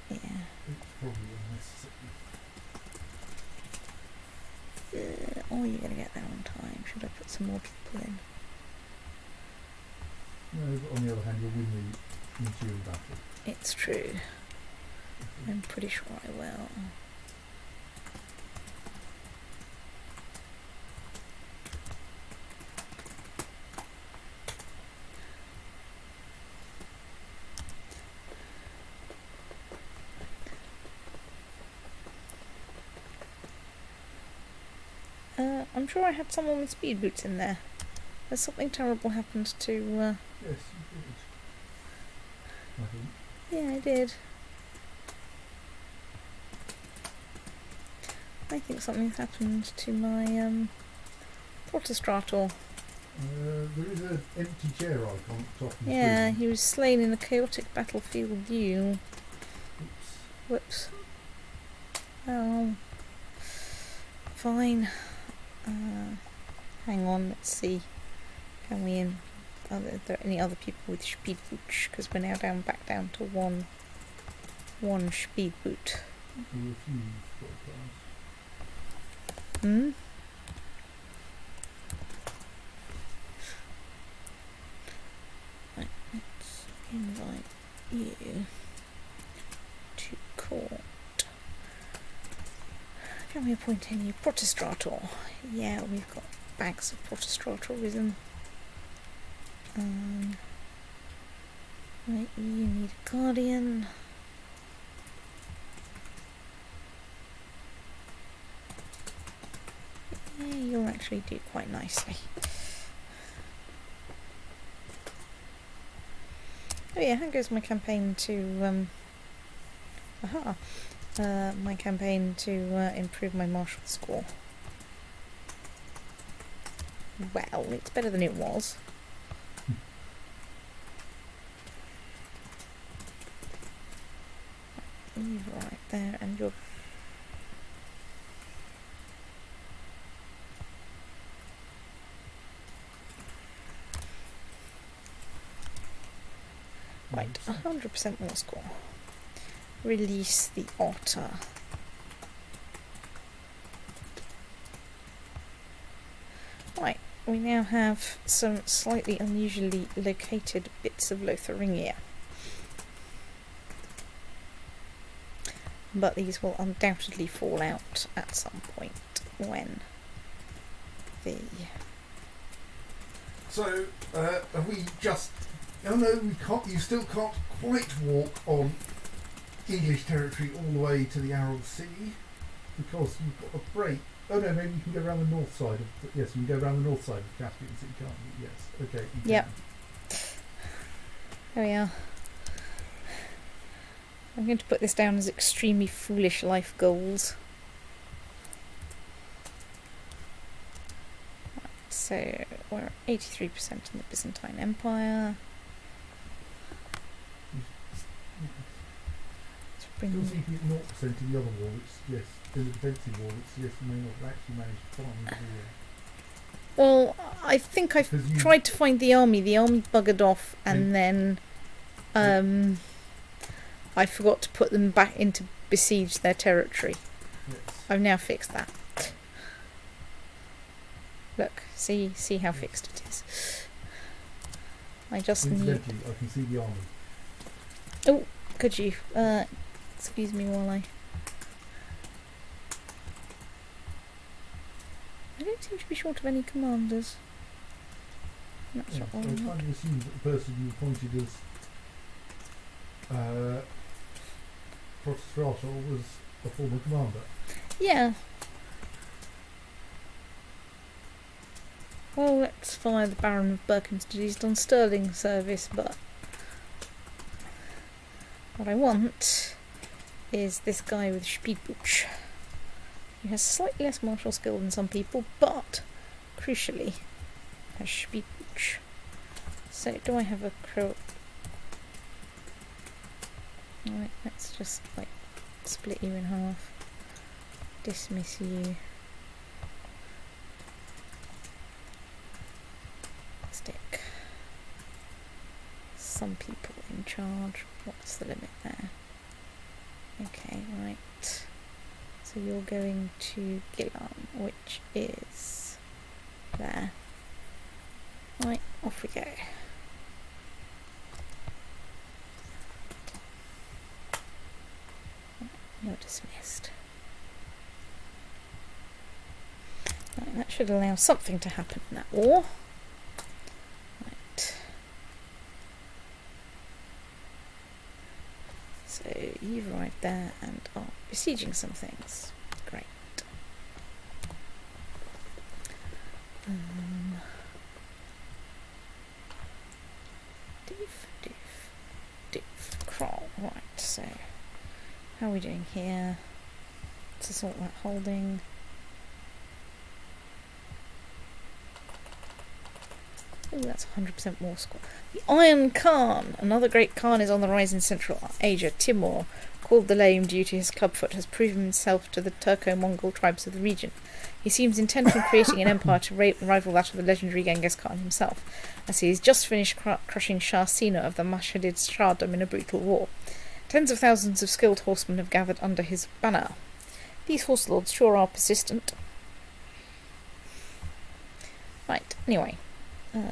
Yeah. it's probably unnecessary. Or you're going to get there on time. Should I put some more people in? No, but on the other hand, you'll win the ensuing battle. It's true. I'm pretty sure I will. I'm sure I had someone with speed boots in there. There's something terrible happened to... Yes, you did. I think. Yeah, I did. I think something's happened to my Protostrator. There is an empty chair icon at the top of the Yeah, screen. he was slain in a chaotic battlefield duel. Oops. Whoops. Oh. Fine. Hang on, let's see. Can we are there any other people with Speedboot? Because we're now back down to one Speedboot. There were a few broadcasts. Hmm? Right, let's invite you. Can we appoint a new Protestrator? Yeah, we've got bags of Protestratorism. Right, you need a Guardian. Yeah, you'll actually do quite nicely. Oh yeah, how goes my campaign to my campaign to improve my martial score? Well, it's better than it was. Right there, and you're right, 100% more score. Release the otter. Right, we now have some slightly unusually located bits of Lotharingia. But these will undoubtedly fall out at some point when the... So, have we just... Oh no, we can't. You still can't quite walk on English territory all the way to the Aral Sea because you've got a break. Oh no, maybe you can go around the north side of... Yes, you can go around the north side of the Caspian Sea, can't you? Yes, okay. You Yep. There we are. I'm going to put this down as extremely foolish life goals. Right, so we're at 83% in the Byzantine Empire. Let's bring Still seeking at 0% in the other war, which suggests, in the defensive war, which suggests you may not actually manage to find the Well, I think I tried to find the army. The army buggered off, and then I forgot to put them back into besiege their territory. Yes. I've now fixed that. Look, see how fixed it is. I just need... Incidentally, I can see the army. Oh, could you? Excuse me while I don't seem to be short of any commanders. That's Yeah, not I all. kind of assumed that the person you appointed as Protestrator was a former commander. Yeah. Well, let's fire the Baron of Berkhamsted. He's done sterling service, but what I want is this guy with Spielbuch. He has slightly less martial skill than some people, but crucially has Spielbuch. So, do I have a crow? Right, let's just like split you in half. Dismiss you. Stick some people in charge. What's the limit there? Okay, right. So you're going to Gillan, which is there. Right, off we go. You're dismissed. Right, that should allow something to happen in that war. Right. So you've arrived there and are besieging some things. Great. Doof. Crawl. Right, so how are we doing here? To sort that holding. Oh, that's 100% more score. The Iron Khan! Another great Khan is on the rise in Central Asia. Timur, called the Lame due to his clubfoot, has proven himself to the Turco-Mongol tribes of the region. He seems intent on creating an empire to rival that of the legendary Genghis Khan himself, as he has just finished crushing Shah Sina of the Mashhadid Shahrdom in a brutal war. Tens of thousands of skilled horsemen have gathered under his banner. These horse lords sure are persistent. Right, anyway.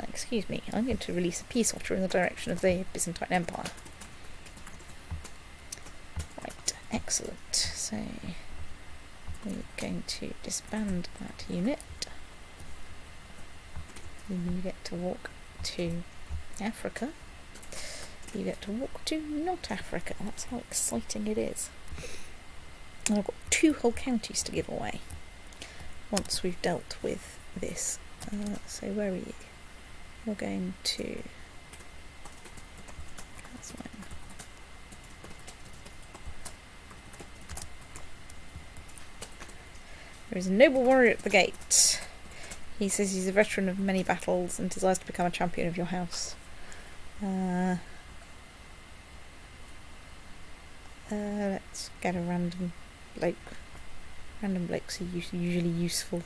Excuse me, I'm going to release a peace otter in the direction of the Byzantine Empire. Right, excellent. So, we're going to disband that unit. You get to walk to Africa. You get to walk to not Africa. That's how exciting it is. And I've got 2 whole counties to give away once we've dealt with this. So where are you? You're going to... That's one. There is a noble warrior at the gate. He says he's a veteran of many battles and desires to become a champion of your house. Let's get a random bloke. Random blokes are usually useful.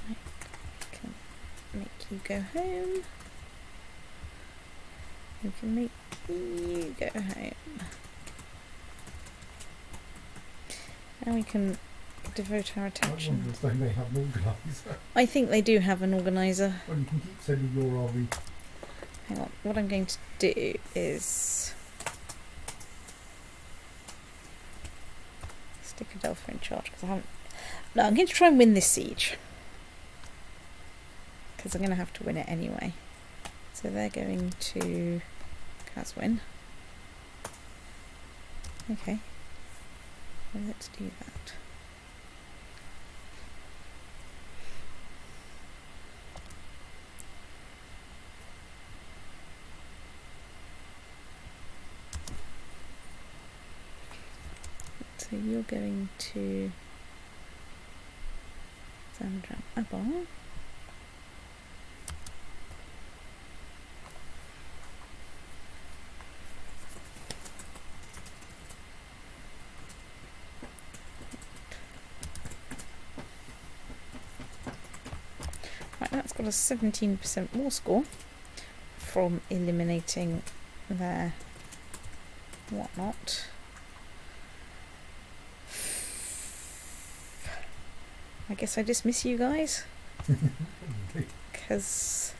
Right. Can make you go home. We can make you go home. Now we can devote our I attention. wonder if they may have an organiser. I think they do have an organiser. Well, you can keep sending your army. Hang on, what I'm going to do is stick Adelpha in charge because I haven't. No, I'm going to try and win this siege because I'm going to have to win it anyway. So they're going to Caswin. Okay, well, let's do that. So you're going to Zandram Abal. Right, that's got a 17% war score from eliminating their whatnot. I guess I dismiss you guys because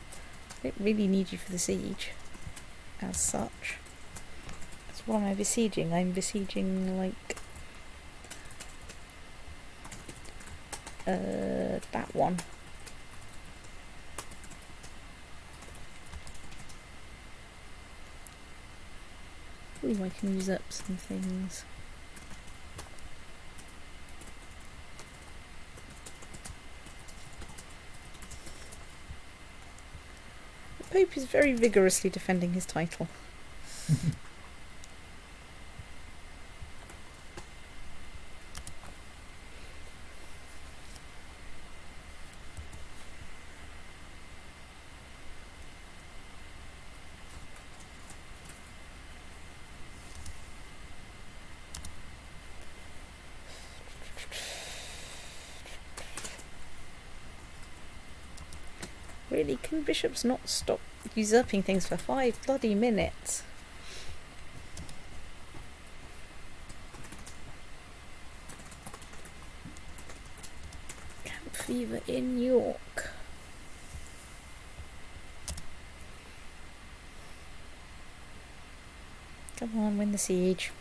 I don't really need you for the siege as such. So what am I besieging? I'm besieging like that one. Ooh, I can use up some things. The Pope is very vigorously defending his title. Really, can bishops not stop usurping things for 5 bloody minutes? Camp fever in York. Come on, win the siege.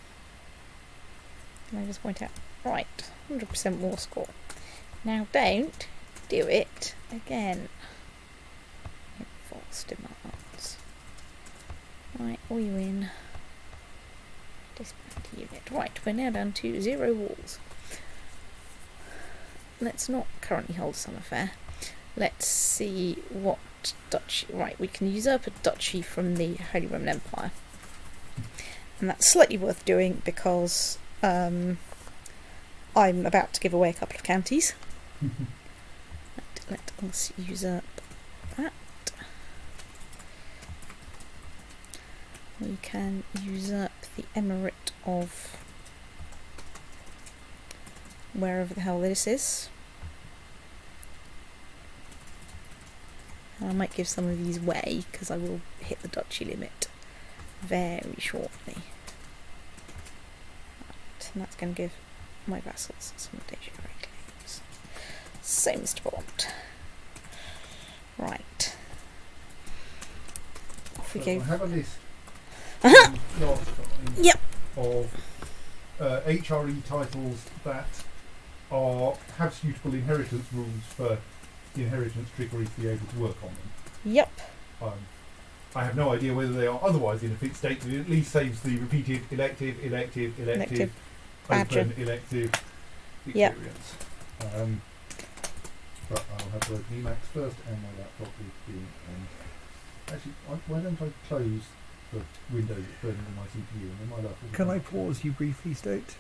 Can I just point out? Right, 100% war score. Now don't do it again. False demands. Right, we win. Disband unit. Right, we're now down to 0 walls. Let's not currently hold a summer fair. Let's see what duchy. Right, we can usurp a duchy from the Holy Roman Empire. And that's slightly worth doing because I'm about to give away a couple of counties. Let us usurp that. We can usurp the emirate of wherever the hell this is. And I might give some of these way because I will hit the duchy limit very shortly. Right, and that's going to give my vassals some de jure claims. So, Mr. Bond, off we So go. I have a list Uh-huh. from last time Yep. of HRE titles that have suitable inheritance rules for inheritance trickery to be able to work on them. Yep. I have no idea whether they are otherwise in a fit state, but it at least saves the repeated elective, Badger. open, elective Yep. experience. But I'll have to open Emacs first, and my laptop is being. Actually, why don't I close the window that's burning on my CPU, and then my laptop. Can I pause you briefly, State?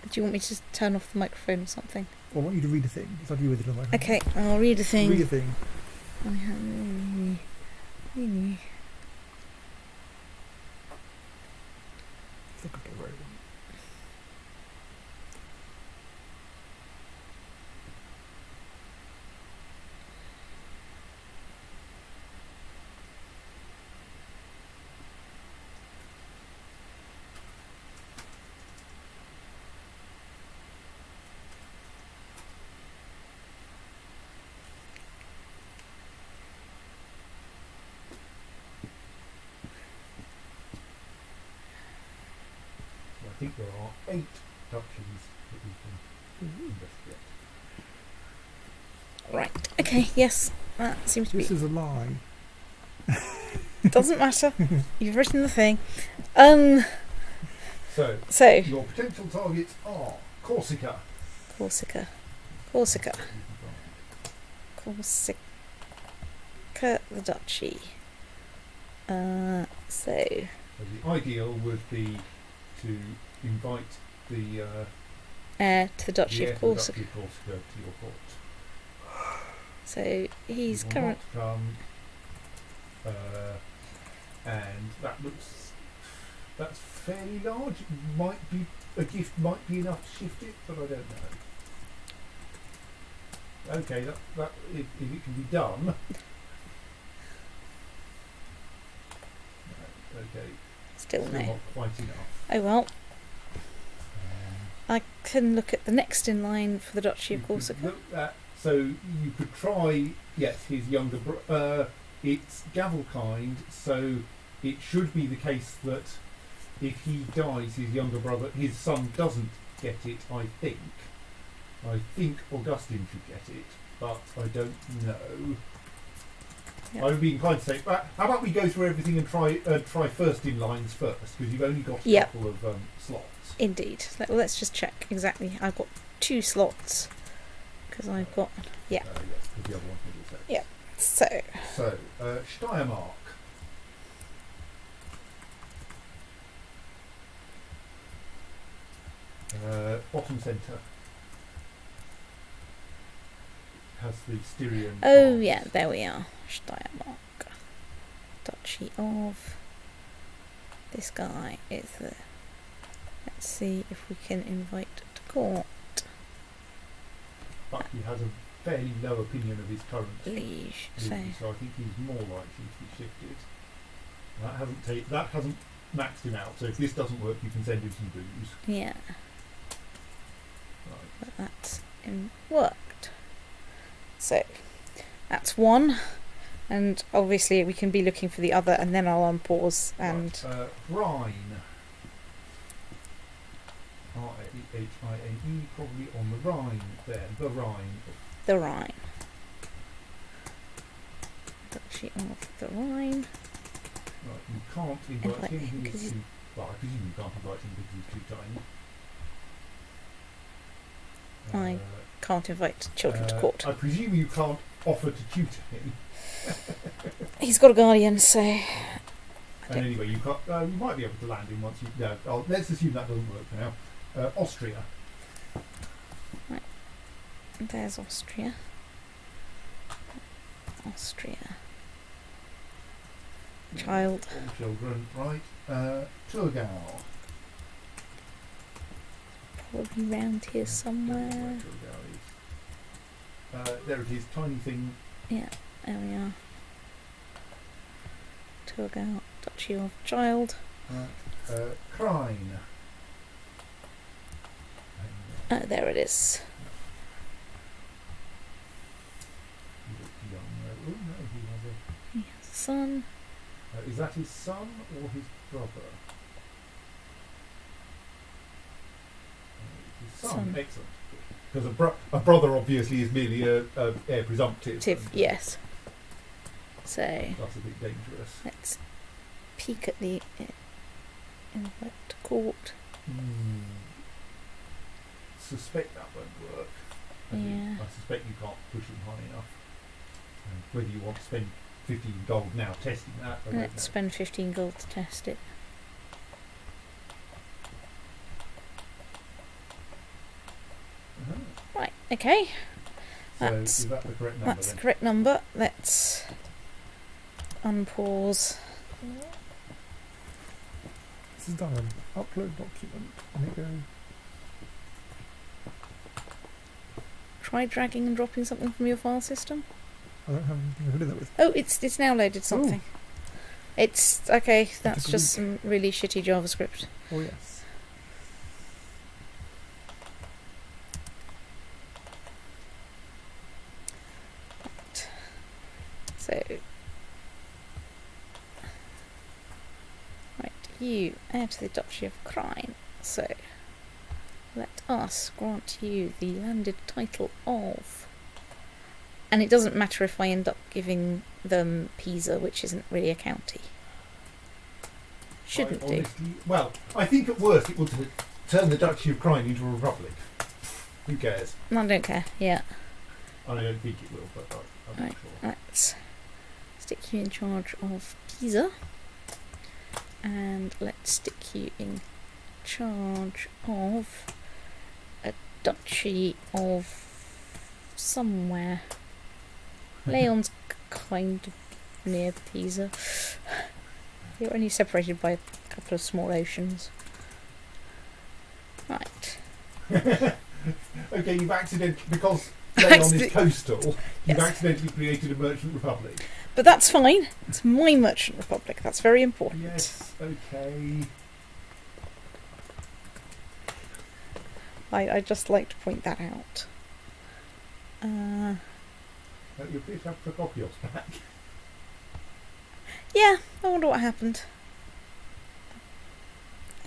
Do you want me to just turn off the microphone or something? Or I want you to read a thing. It's up to you with it on my phone. Okay, I'll read a thing. Read a thing. I have Look at the road. I think there are 8 duchies that we can investigate. Right. Okay. Yes. That seems to be. This is a lie. Doesn't matter. You've written the thing. So, So your potential targets are Corsica. Corsica, the duchy. So So the ideal would be to invite the heir to the duchy heir of to the Corsica. Duchy of Corsica to your court. So he's He will current. not come, and that's fairly large. It might be a gift, might be enough to shift it, but I don't know. Okay, that if it can be done. No, okay, Still still no. not quite enough. Oh well. Um, I can look at the next in line for the duchy of you could Corsica. look at, so you could try, yes, his younger it's Gavelkind, so it should be the case that if he dies, his son doesn't get it, I think. I think Augustine should get it, but I don't know. Yeah. I would be inclined to say, how about we go through everything and try first in lines first, because you've only got a Yep. couple of slots. Indeed. Well, let's just check exactly. I've got 2 slots because I've got. Yeah. Yes, because the other one can be Yeah. So So, Steiermark. Bottom centre has the Styrian. oh arms. yeah, there we are. Steiermark, duchy of. This guy is the. Let's see if we can invite to court. But he has a fairly low opinion of his current Liege. leader, so I think he's more likely to be shifted. That hasn't maxed him out. So if this doesn't work, you can send him some booze. Yeah, Right. but that's worked. So that's 1, and obviously we can be looking for the other, and then I'll unpause and. Right, Rhine. Rhine, probably on the Rhine there. The Rhine. The Rhine. Duchy of the Rhine. Right, you can't invite Invite him him. 'cause He's he's- too. Well, I presume you can't invite him because he's too tiny. I can't invite children to court. I presume you can't offer to tutor him. He's got a guardian, so And anyway, you can't. You might be able to land him once you. No, let's assume that doesn't work for now. Austria. there's Austria. Child. All children, right? Thurgau. Probably round here somewhere. Thurgau is. There it is, tiny thing. Yeah, there we are. Thurgau, Duchy of Child. Krine. Oh, there it is. He looked young. Oh no, he has a. He has a son. Is that his son or his brother? His son. Excellent. Because a brother obviously is merely a heir presumptive. Yes. So That's a bit dangerous. let's peek at the invert court. Suspect that won't work. Yeah. I suspect you can't push them high enough. Whether you want to spend 15 gold now testing that, I don't Let's know. spend 15 gold to test it. Right, okay. So That's- is that the correct number That's then? the correct number. Let's unpause. This is done. Upload document. And it go. Try dragging and dropping something from your file system. I don't have anything I can do that with. Oh, it's now loaded something. It's okay. That's took a just some really shitty JavaScript. Oh yes. So, right, you heir to the Duchy of Crine. So, let us grant you the landed title of. And it doesn't matter if I end up giving them Pisa, which isn't really a county. Shouldn't do. Well, I think at worst it will turn the Duchy of Crine into a republic. Who cares? I don't care. Yeah. I don't think it will, but I'm Right. not sure. Let's stick you in charge of Pisa. And let's stick you in charge of a duchy of somewhere. Leon's kind of near Pisa. You're only separated by a couple of small oceans. Right. Okay, you've accidentally, because Leon is coastal, you've Yes. accidentally created a merchant republic. But that's fine. It's my merchant republic. That's very important. Yes, okay. I just like to point that out. You appear to have Prokopios back. Yeah, I wonder what happened.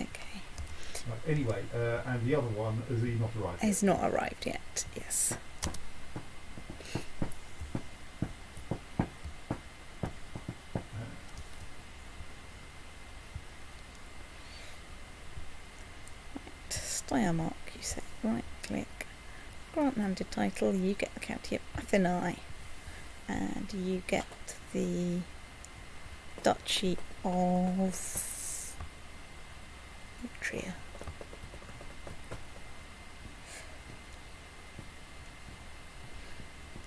Okay. Right, anyway, and the other one, has he not arrived yet? He's not arrived yet, yes. Right, Steiermark, you say. Right click. Grant landed title, you get the county of Athenai. And you get the Duchy of Victria.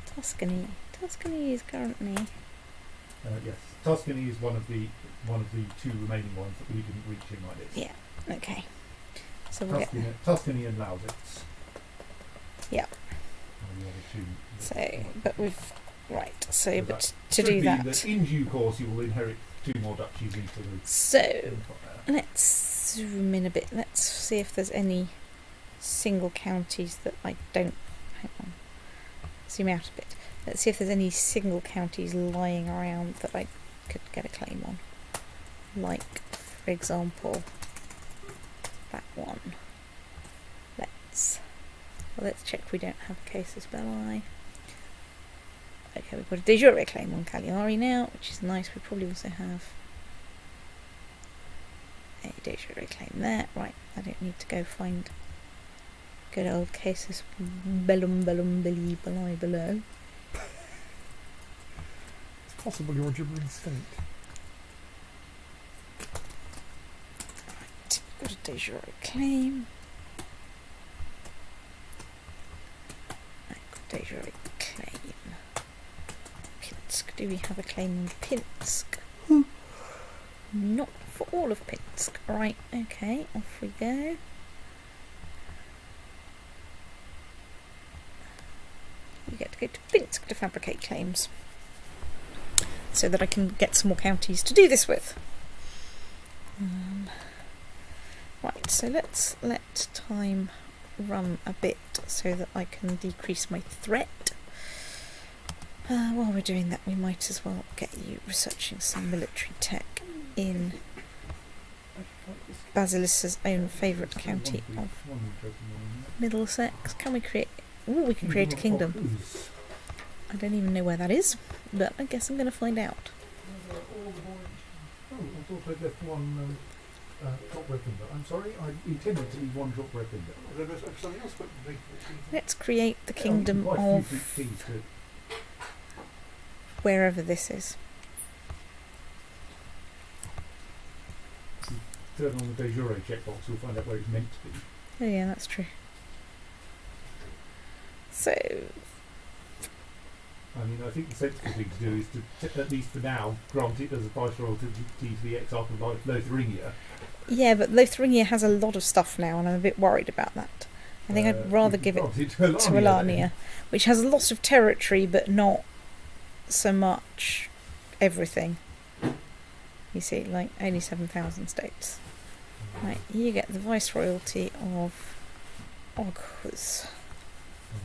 Tuscany. Tuscany is currently Yes, Tuscany is one of the two remaining ones that we didn't reach in my list. Yeah. okay. So we'll get Tuscany and Lausitz. Yeah. Are the other two. so, but we've right. So, So but that to should do be that. in due course you will inherit two more duchies into the So empire. let's zoom in a bit. Let's see if there's any single counties that I don't. Hang on. Zoom out a bit. Let's see if there's any single counties lying around that I could get a claim on. Like, for example, that one. Let's check we don't have casus belli. Okay, we've got a de jure claim on Cagliari now, which is nice. We probably also have a de jure claim there. Right, I don't need to go find good old casus bellum belli below. It's possible you're a gibbering state. Right, got a de jure claim. Right, got de jure claim. Pinsk. Do we have a claim on Pinsk? Not for all of Pinsk. Right, okay, off we go. You get to go to Pinsk to fabricate claims. So that I can get some more counties to do this with. Right, so let's let time run a bit so that I can decrease my threat. While we're doing that, we might as well get you researching some military tech in Basilis's own favourite county of Middlesex. Can we create... Ooh, we can create a kingdom. I don't even know where that is, but I guess I'm going to find out. Oh, I thought I'd left one drop red finger. I'm sorry, I intended to leave one drop red finger. Something else, but Let's create the kingdom of wherever this is. Turn on the de jure checkbox, we'll find out where it's meant to be. Oh yeah, that's true. So, I mean, I think the sensible thing to do is to, at least for now, grant it as a viceroyalty to the Exarch of Lotharingia. yeah, but Lotharingia has a lot of stuff now, and I'm a bit worried about that. I think I'd rather give it to Alania, which has a lot of territory, but not so much everything. You see, like only 7,000 states. Right, you get the viceroyalty of Oghuz.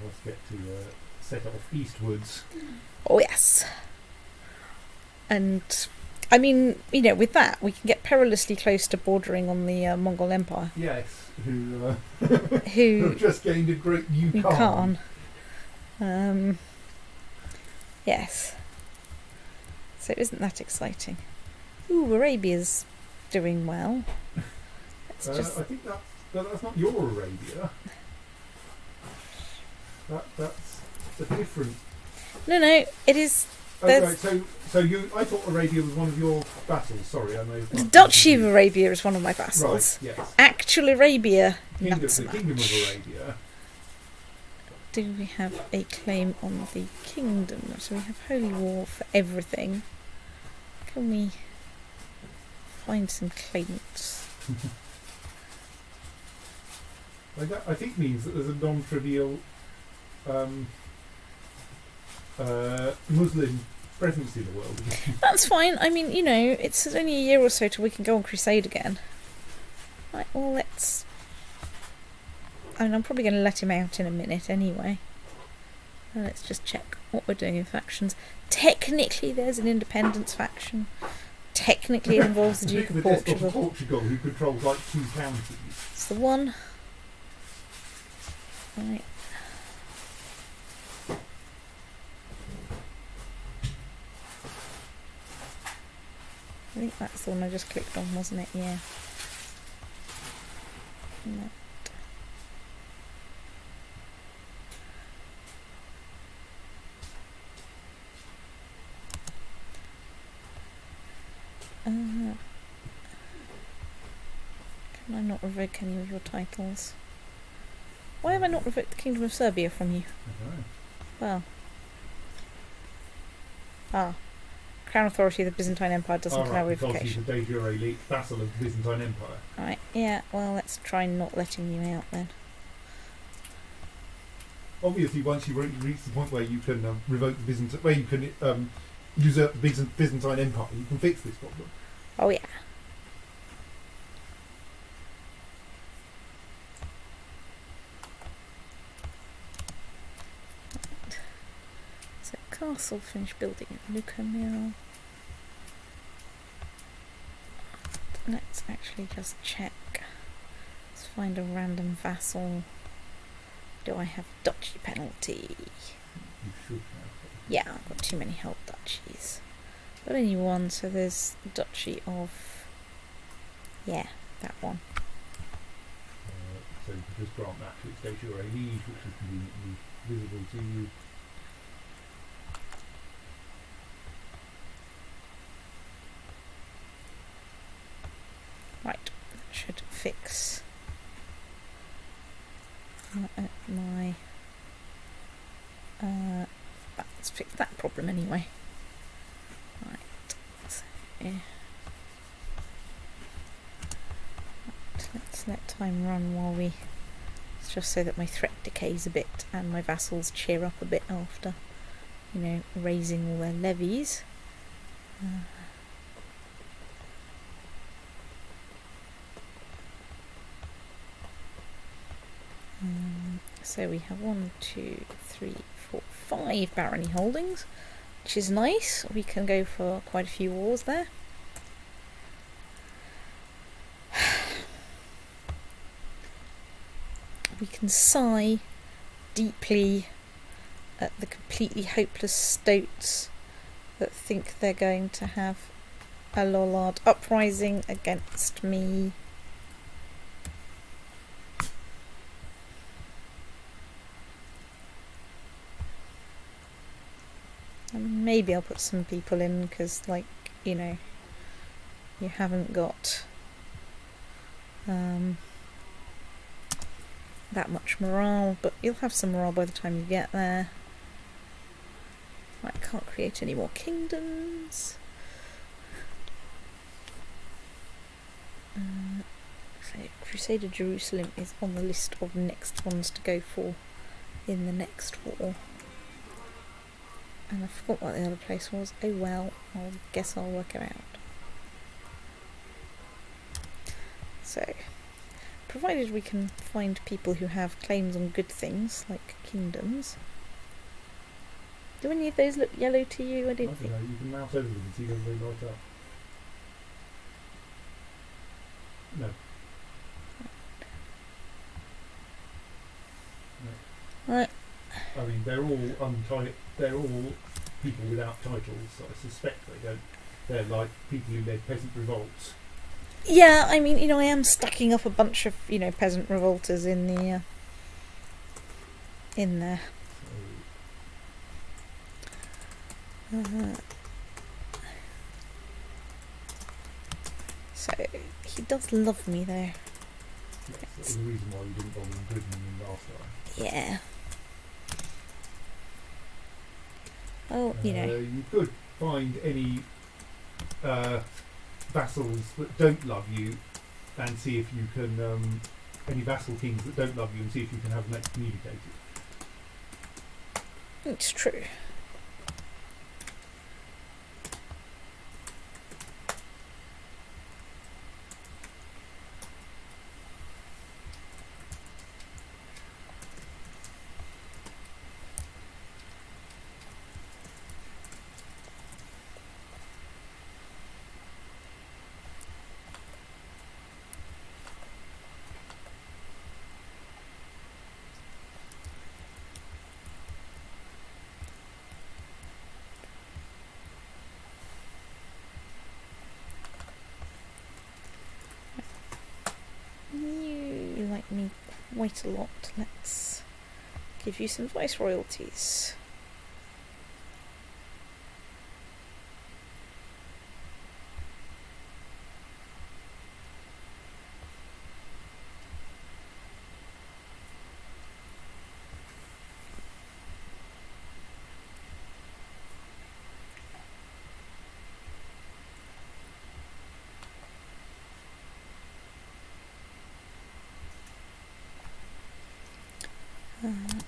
Let's get to set off eastwards. Oh yes. And I mean, you know, with that we can get perilously close to bordering on the Mongol Empire. Yes, who who have just gained a great new Khan. Yes. So isn't that exciting? Ooh, Arabia's doing well. Let's just... I think that's not your Arabia. That's a different. No, it is. Oh, right, so you. I thought Arabia was one of your vassals. Sorry, I know. The Duchy of Arabia is one of my vassals. Right. Yes. Actual Arabia, Kingdom, not so the Kingdom much. of Arabia. Do we have a claim on the kingdom? So we have holy war for everything. Can we find some claimants? That, I think, means that there's a non-trivial Muslim presence in the world. That's fine. I mean, you know, it's only a year or so till we can go on crusade again. Right, well, let's... I mean, I'm probably going to let him out in a minute anyway. Let's just check what we're doing in factions. Technically, there's an independence faction. Technically, it involves the Duke of Portugal. Portugal, who controls like 2 counties. It's the one. Right. I think that's the one I just clicked on, wasn't it? Yeah. No. Can I not revoke any of your titles? Why have I not revoked the Kingdom of Serbia from you? Well. Crown Authority of the Byzantine Empire doesn't allow revocation. He's a de jure elite vassal of the Byzantine Empire. Right, yeah, well, let's try not letting you out then. Obviously, once you reach the point where you can revoke the Byzantine, where you can usurp the Byzantine Empire, you can fix this problem. Oh yeah. So castle finished building at Lucamiro. Let's actually just check. Let's find a random vassal. Do I have duchy penalty? You should have. Yeah, I've got too many held duchies. But only one, so there's the Duchy of... Yeah, that one. So you can just grant that to its de jure liege, which is conveniently visible to you. Right, that should fix my... let's fix that problem anyway. Right, so, yeah. Right, let's let time run while we... It's just so that my threat decays a bit and my vassals cheer up a bit after, you know, raising all their levies. So we have 1, 2, 3, 4, 5 barony holdings, which is nice. We can go for quite a few wars there. We can sigh deeply at the completely hopeless stoats that think they're going to have a Lollard uprising against me. And maybe I'll put some people in because, like, you know, you haven't got that much morale, but you'll have some morale by the time you get there. I can't create any more kingdoms. So Crusader Jerusalem is on the list of next ones to go for in the next war. And I forgot what the other place was. Oh well, I guess I'll work it out. So, provided we can find people who have claims on good things, like kingdoms. Do any of those look yellow to you? I don't think. know, you can mouse over them and see whether they light up. No. Right. I mean, they're all they're all people without titles, so I suspect they don't. They're like people who led peasant revolts. Yeah, I mean, you know, I am stacking up a bunch of, you know, peasant revolters in the in there. So he does love me though. Yes, that was the reason why you didn't bother including him last time. Yeah. Oh, you know. You could find any vassals that don't love you and see if you can, any vassal kings that don't love you and see if you can have them excommunicated. It's true. You like me quite a lot. Let's give you some vice royalties.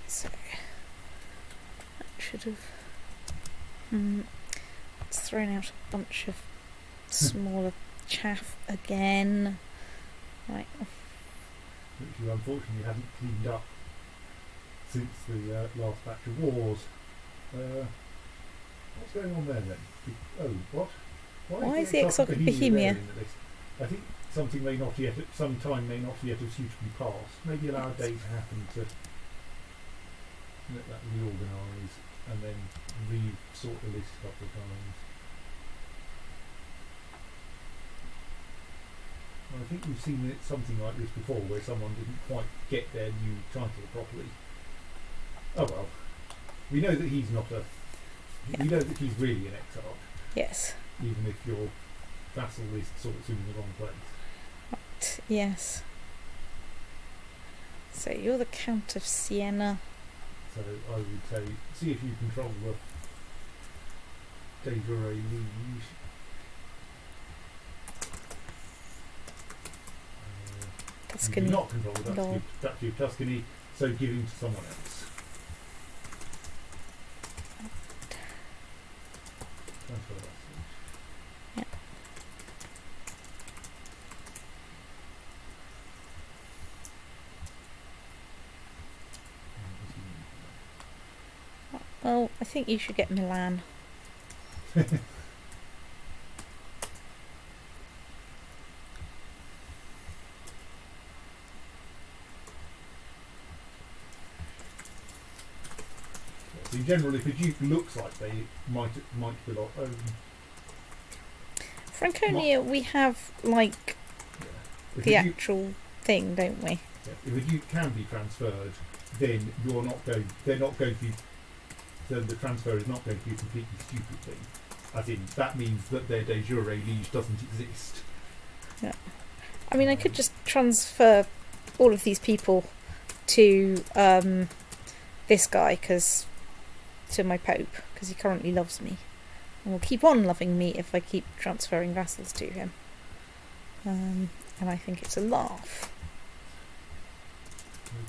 So that should have it's thrown out a bunch of smaller chaff again. Right. Which you unfortunately hadn't cleaned up since the last batch of wars. What's going on there then? Oh, what? Why is the Exarch of Bohemia? I think something may not yet, some time may not yet have suitably passed. Maybe allow a day to happen to let that reorganise and then re-sort the list a couple of times. I think we've seen something like this before where someone didn't quite get their new title properly. Oh well. We know that he's not we know that he's really an exarch. Yes. Even if your vassal list sorts him in the wrong place. Right. Yes. So you're the Count of Siena. So I would say, see if you control the Dejure liege. Tuscany. You do not control the Lord. Duchy of Tuscany, so give him to someone else. Transfer that. Yeah. I think you should get Milan. So in general, if a duke looks like they might belong, Franconia, we have like if the a duke, actual thing, don't we? yeah, if a duke can be transferred, then you're not going. They're not going to be. Then the transfer is not going to be a completely stupid thing. As in, that means that their de jure liege doesn't exist. Yeah. I mean, I could just transfer all of these people to this guy, to my Pope, because he currently loves me. And will keep on loving me if I keep transferring vassals to him. And I think it's a laugh.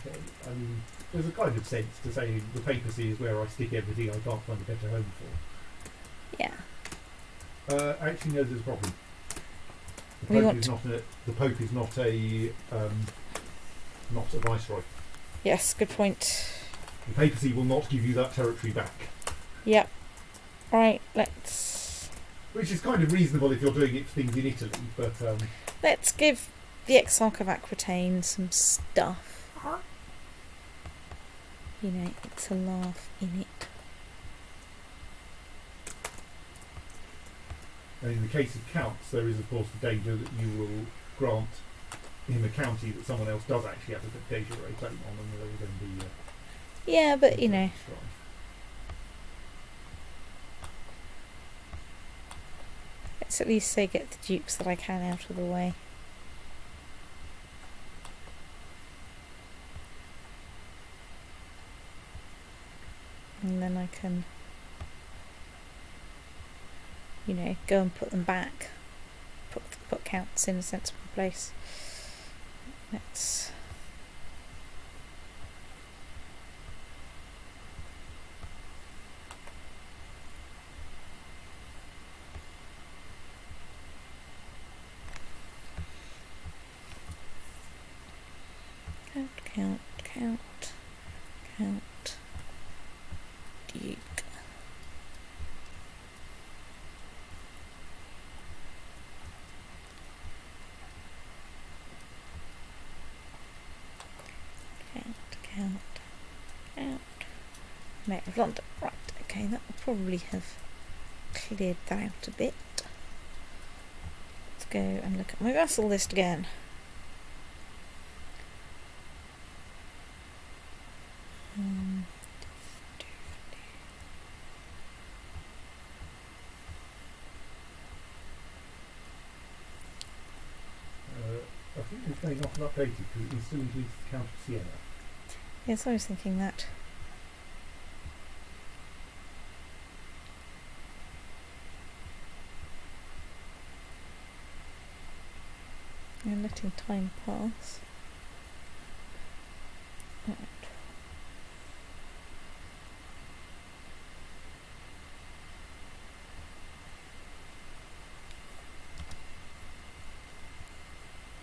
Okay, I mean, there's a kind of sense to saying the papacy is where I stick everything I can't find a better home for. Yeah. Actually, no, there's a problem. We The want Pope is not a viceroy. Yes, good point. The papacy will not give you that territory back. Yep. Right, let's Which is kind of reasonable if you're doing it for things in Italy, but let's give the Exarch of Aquitaine some stuff. You know, it's a laugh in it. and in the case of counts, there is of course the danger that you will grant him a county that someone else does actually have a de jure claim on, and there will then be. Yeah, but you know, strife. let's at least say get the dukes that I can out of the way. And then I can, you know, go and put them back. Put counts in a sensible place. Let's. Count, Duke. Count. Mayor of London. Right, okay, that will probably have cleared that out a bit. Let's go and look at my vassal list again. I think this may not have updated because it still includes the Count of Siena. Yes, I was thinking that. I'm letting time pass. Right.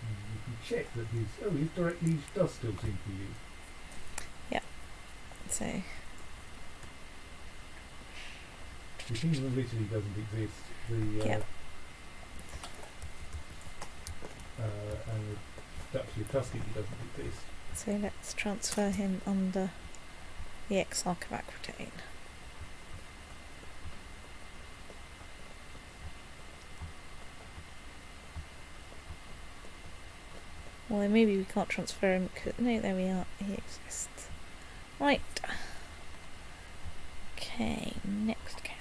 You can check that his direct liege does still seem to you. So, The Kingdom of Italy doesn't exist. Yep. And the Duchy of Tuscany doesn't exist. so let's transfer him under the Exarch of Aquitaine. Well, maybe we can't transfer him because... No, there we are. He exists. Right. Okay, next count.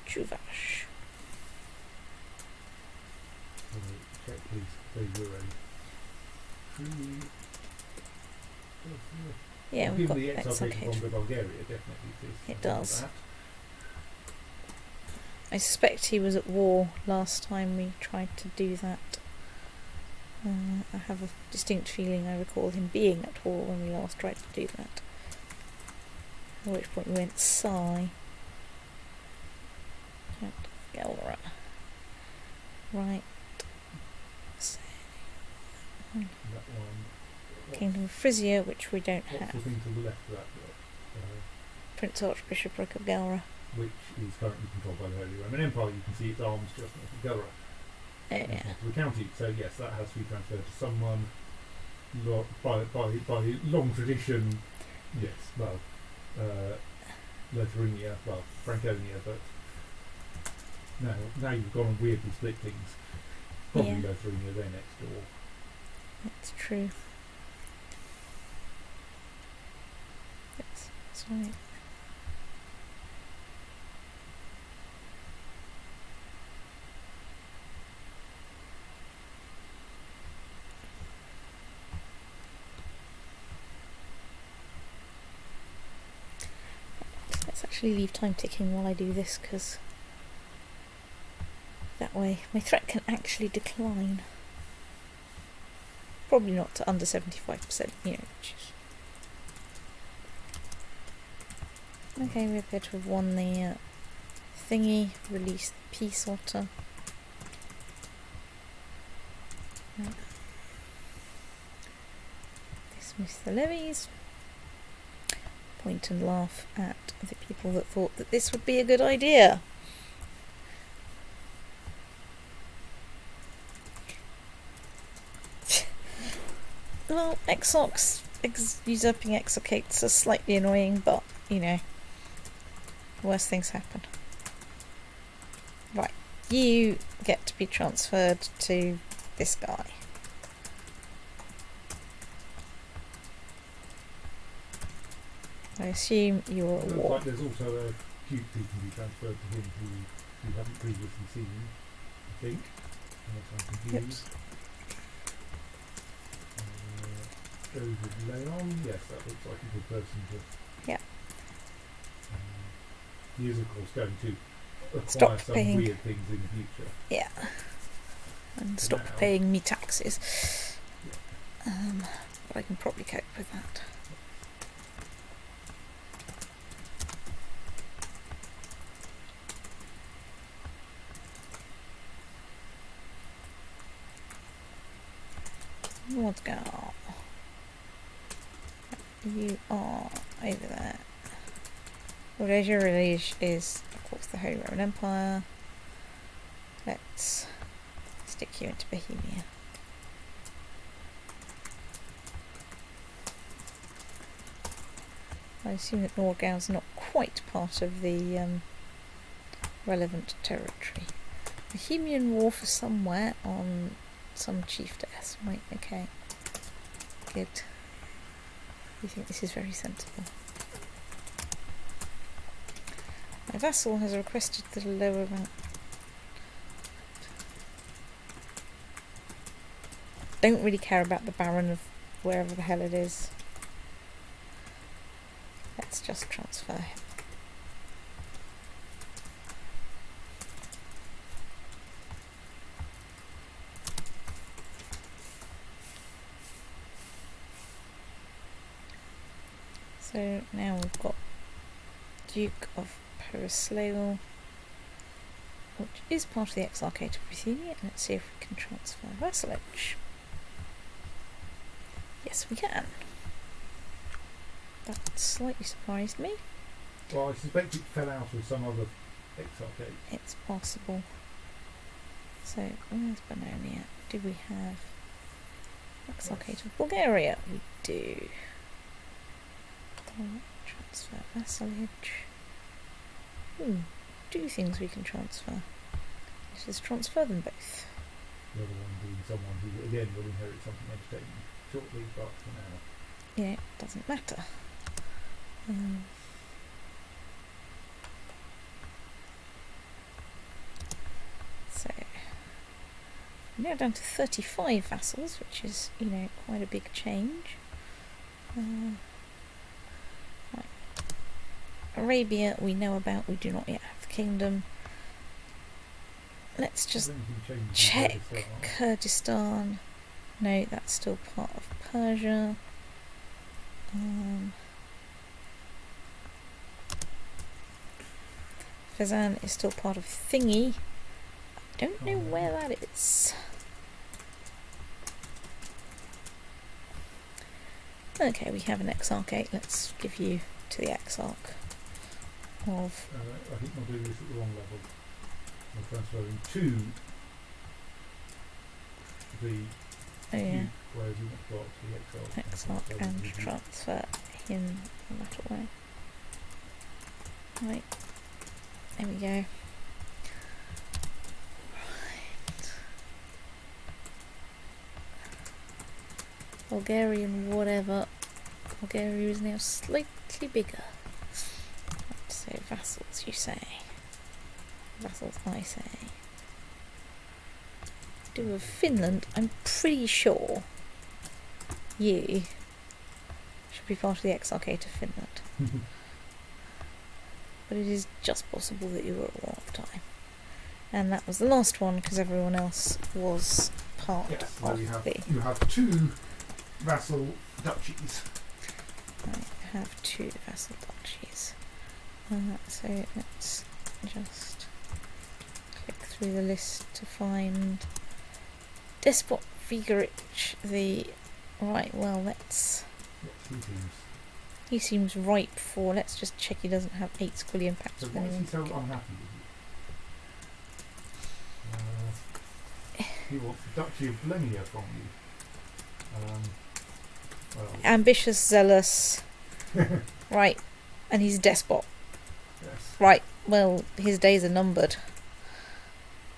Chuvash. Check his de jure. Yeah, we've got the exile Exarch. from Bulgaria definitely exists. It does. That. I suspect he was at war last time we tried to do that. I have a distinct feeling I recall him being at war when we last tried to do that. At which point we went sigh. Gelra. Right. fine. That one. Kingdom of Frisia, which we don't What's the have. thing to the left of that? Prince Archbishopric of Galra. Which is currently controlled by the Holy Roman Empire. You can see its arms just north of Galra. Oh, yeah. North of the county. So yes, that has to be transferred to someone. By long tradition, yes. Well, Lotharingia, well, Franconia, but now you've gone and weirdly split things. Probably Yeah. Lotharingia, they're next door. That's true. That's right. Let's actually leave time ticking while I do this, because that way my threat can actually decline. Probably not to under 75%, which is... Okay, we appear to have won the thingy, released the peace otter. Right. Dismiss the levies. Point and laugh at the people that thought that this would be a good idea. Well, Exocs usurping exocates are slightly annoying, but, worse things happen. Right, you get to be transferred to this guy. I assume you're at Looks war. like there's also a duke who can be transferred to him who you haven't previously seen, I think. Unless I'm confused. Joseph Leon, yes, that looks like a good person to. Yeah. He is, of course, going to acquire Stop some paying. weird things in the future. Yeah. And For stop now. paying me taxes. But I can probably cope with that. What's going on? You are over there. Rhodesia is, of course, the Holy Roman Empire. Let's stick you into Bohemia. I assume that Norgau's not quite part of the relevant territory. Bohemian war for somewhere on some chiefess. Right, okay. Good. You think this is very sensible. My vassal has requested the lower rank. Don't really care about the Baron of wherever the hell it is. Let's just transfer him. So now we've got Duke of Pereslao, which is part of the Exarchate of Ruthenia. Let's see if we can transfer vassalage. Yes, we can. That slightly surprised me. Well, I suspect it fell out of some other exarchate. It's possible. So, where's Bononia? Do we have Exarchate of Bulgaria? We do. Transfer vassalage. Two things we can transfer. Let's just transfer them both. The other one being someone who, again, will inherit something entertaining shortly, but for now. Yeah, it doesn't matter. So, now down to 35 vassals, which is, quite a big change. Right. Arabia we know about, we do not yet have the kingdom. Let's just check Kurdistan. No, that's still part of Persia. Fezzan is still part of Thingy. I don't know where that is. Okay, we have an Exarchate. Let's give you to the Exarch of... I think I'm doing this at the wrong level. I'm transferring to the Oh yeah, Duke, whereas you want to go up to the Exarch. Exarch and transfer him that way. Right, there we go. Bulgarian whatever. Bulgaria is now slightly bigger. So vassals, you say. Vassals, I say. Do with Finland, I'm pretty sure you should be part of the Exarchate of Finland. But it is just possible that you were at war at the time. And that was the last one because everyone else was part Yes, so of you have 2 vassal duchies. I have 2 vassal duchies. So let's just click through the list to find Despot Vigorich, the... Right, well, let's... He seems ripe for... Let's just check he doesn't have 8 squillion packs. So why is he so unhappy with you? He wants the Duchy of Blenia from you. Well, Ambitious, zealous. Right, and he's a despot. yes. Right, well, his days are numbered.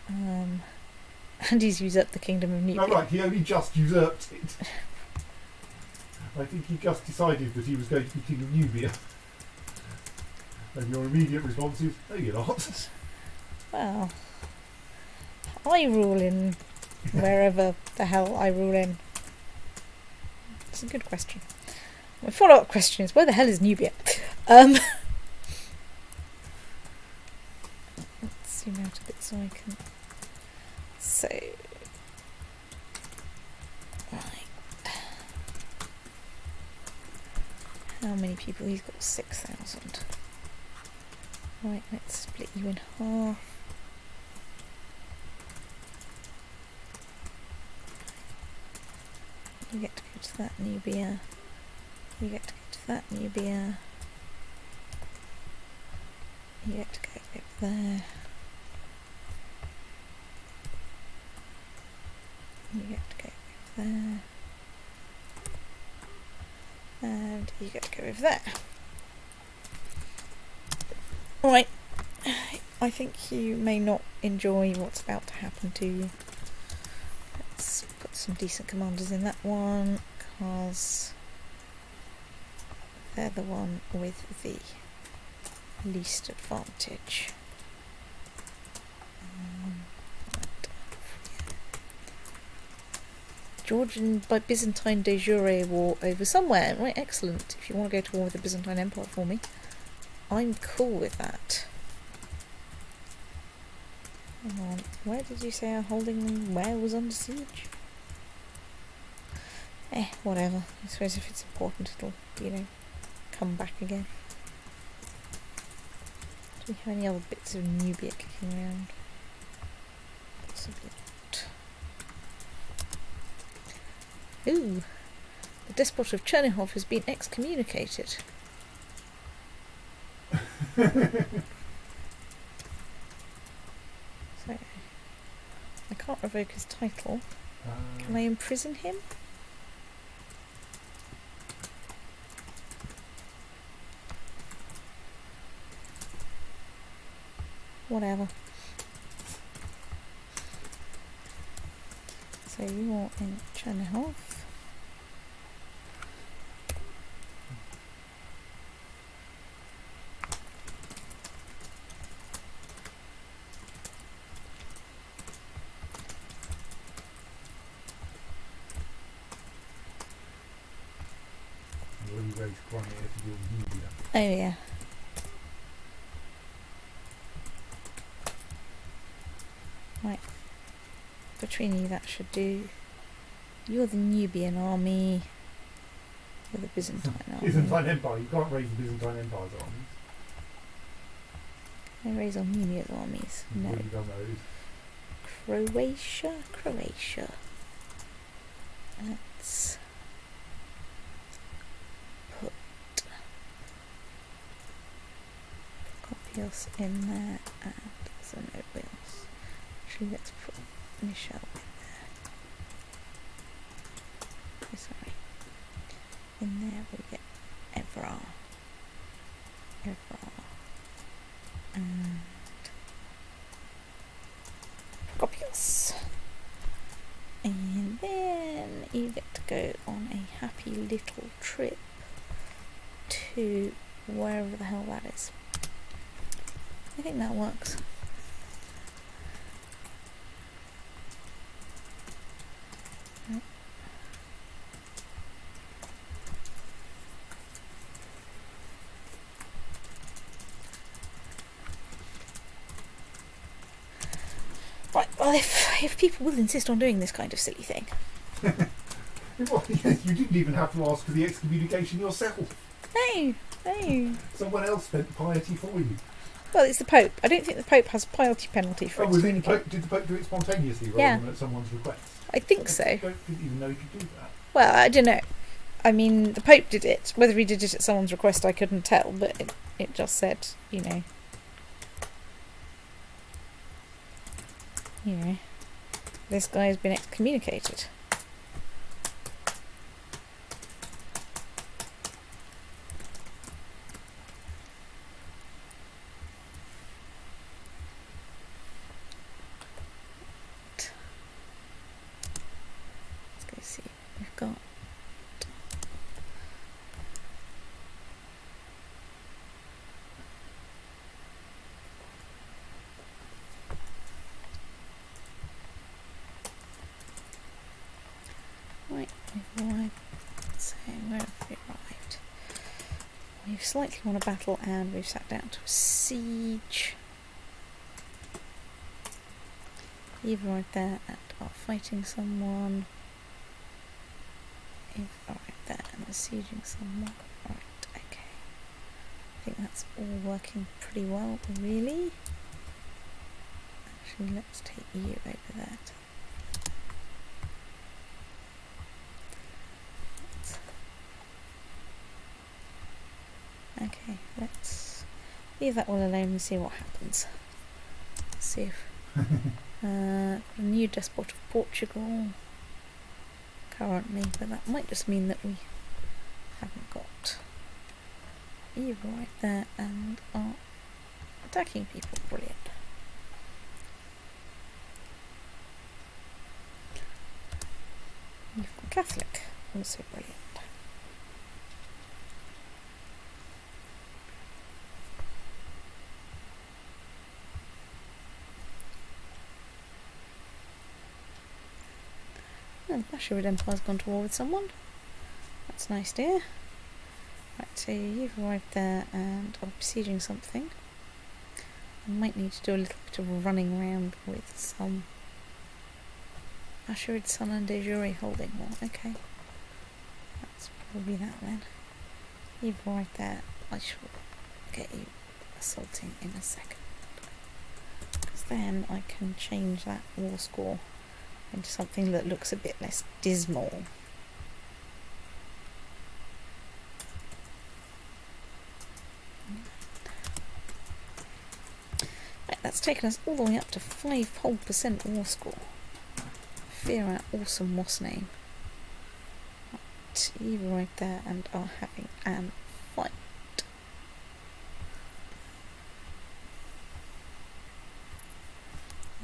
And he's usurped the kingdom of Nubia. Oh right, he only just usurped it. I think he just decided that he was going to be king of Nubia. And your immediate response is, no you're not. Well, I rule in wherever the hell I rule in. It's a good question. My follow-up question is, where the hell is Nubia? Let's zoom out a bit so I can... So... Right. How many people? He's got 6,000. Right, let's split you in half. You get to go to that Nubia. You get to go to that Nubia. You get to go over there. You get to go over there. And you get to go over there. Right. I think you may not enjoy what's about to happen to you. Let's put some decent commanders in that one, because they're the one with the least advantage. Georgian by Byzantine de jure war over somewhere. Right, excellent. If you want to go to war with the Byzantine Empire for me, I'm cool with that. Hang on, where did you say our holding where was under siege? Whatever. I suppose if it's important it'll, come back again. Do we have any other bits of Nubia kicking around? Possibly not. Ooh! The despot of Chernihiv has been excommunicated. So, I can't revoke his title. Can I imprison him? Whatever. So you are in Chernihiv. Oh yeah. Right. Between you that should do. You're the Nubian army. Or the Byzantine army. Byzantine Empire, you can't raise the Byzantine Empire's armies. I raise Armenia's armies. No. You've done those. Croatia. Let's nobody else in there, and so nobody else. Actually, let's put Michelle in there. Oh, sorry. In there we get Evra. And Procopius. And then you get to go on a happy little trip to wherever the hell that is. I think that works. Right, well, if people will insist on doing this kind of silly thing. Well, yes, you didn't even have to ask for the excommunication yourself. No. Someone else spent piety for you. Well, it's the Pope. I don't think the Pope has a piety penalty for Did the excommunicating. Pope do it spontaneously rather Yeah. than at someone's request? I think so. I didn't even know you could do that. Well, I don't know. I mean, the Pope did it. Whether he did it at someone's request, I couldn't tell, but it just said, this guy has been excommunicated. Let's go see what we've got. Right, we've arrived. So, where have we arrived? We've slightly won a battle and we've sat down to a siege. You've arrived there and are fighting someone. You've arrived there and are sieging someone. Right, okay. I think that's all working pretty well, really. Actually, let's take you over there. Okay, let's leave that one alone and see what happens. Let's see if a new despot of Portugal currently, but that might just mean that we haven't got you right there and are attacking people. Brilliant. You've got Catholic, also brilliant. Oh, the Basharid Empire's gone to war with someone. That's nice, dear. Right, so you've arrived there and are besieging something. I might need to do a little bit of running around with some Basharid Sun and De Jure holding war. Okay. That's probably that then. You've arrived there. I shall get you assaulting in a second. Because then I can change that war score into something that looks a bit less dismal. Right, that's taken us all the way up to 5% war score. Fear our awesome was name. Right, you've arrived there and are having an fight.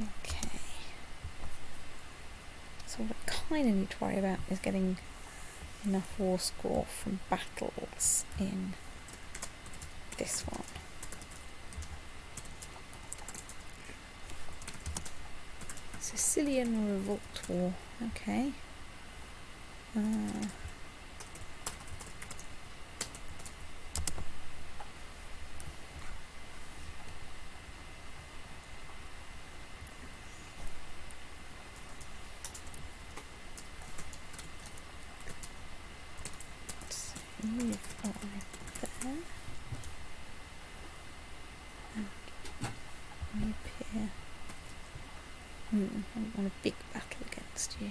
Okay. So what I kind of need to worry about is getting enough war score from battles in this one. Sicilian Revolt War, okay. Move on there. And move here. I don't want a big battle against you.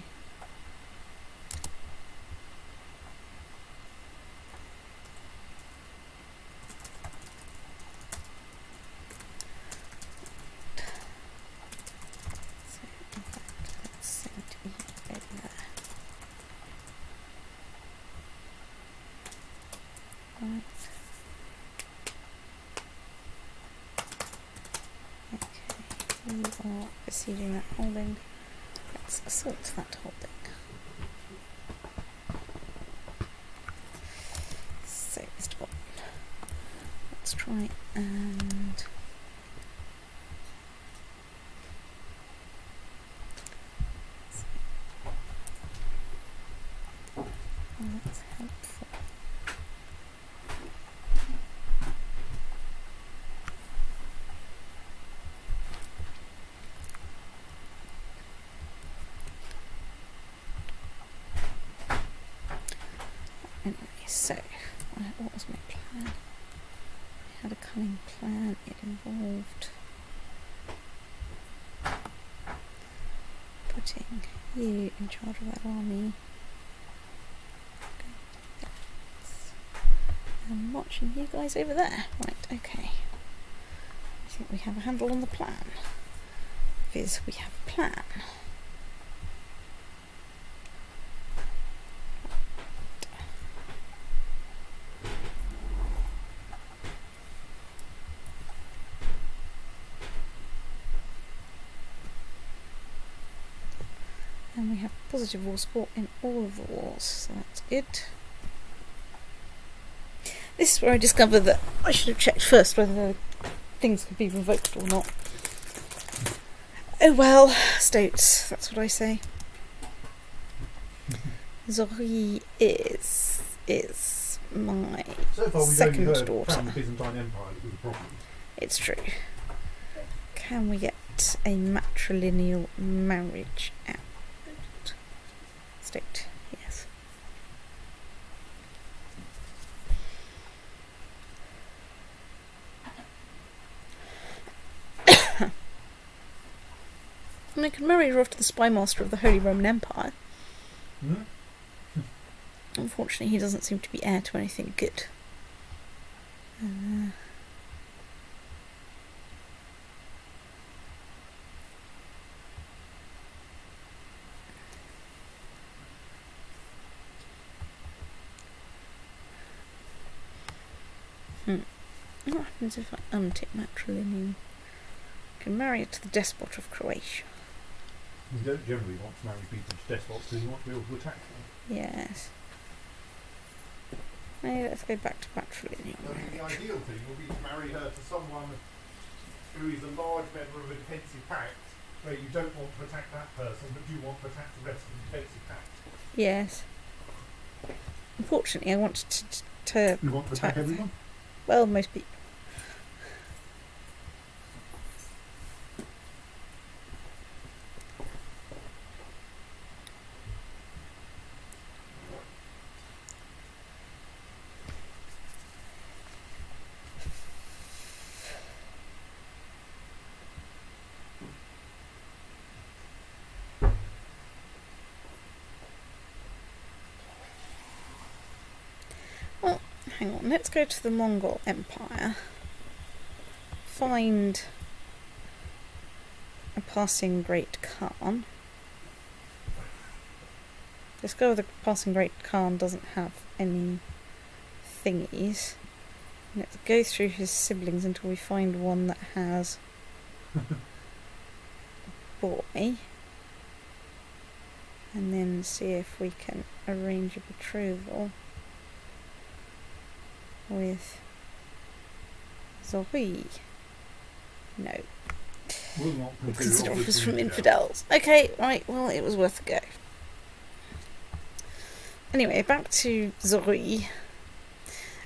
Right. Okay, you are besieging that holding. Let's assault that holding. So, Mr. Bond, let's try and that's helpful. Anyway, so what was my plan? I had a cunning plan. It involved putting you in charge of that army. And watching you guys over there. Right, okay. I think we have a handle on the plan. Viz, we have a plan. And we have positive war support in all of the wars, so that's good. This is where I discovered that I should have checked first whether things could be revoked or not. Oh well, Stoats, that's what I say. Zori is my So far, we've second only heard daughter. from the Byzantine Empire that was a problem. It's true. Can we get a matrilineal marriage out? State, yes. And I could marry her off to the spy master of the Holy Roman Empire. Hmm? Unfortunately, he doesn't seem to be heir to anything good. What happens if I untick matrilineal? I can marry it to the despot of Croatia. You don't generally want to marry people to despots because you want to be able to attack them. Yes. Maybe let's go back to matrilineal. I mean, the ideal thing would be to marry her to someone who is a large member of a defensive pact, where you don't want to attack that person, but you want to attack the rest of the defensive pact. Yes. Unfortunately, I want to You want to attack everyone? well, most people. Well, hang on, let's go to the Mongol Empire. Find a passing Great Khan. Discover the passing Great Khan doesn't have any thingies. Let's go through his siblings until we find one that has a boy. And then see if we can arrange a betrothal with Zori. No. Will not Because it consider offers offers from infidels. Okay, right, well, it was worth a go. Anyway, back to Zori.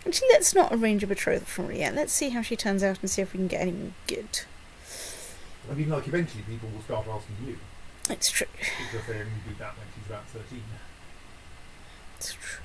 Actually, let's not arrange a betrothal from her yet. Let's see how she turns out and see if we can get anyone good. I mean, like, eventually people will start asking you, It's true. because they only do that when she's about 13. It's true.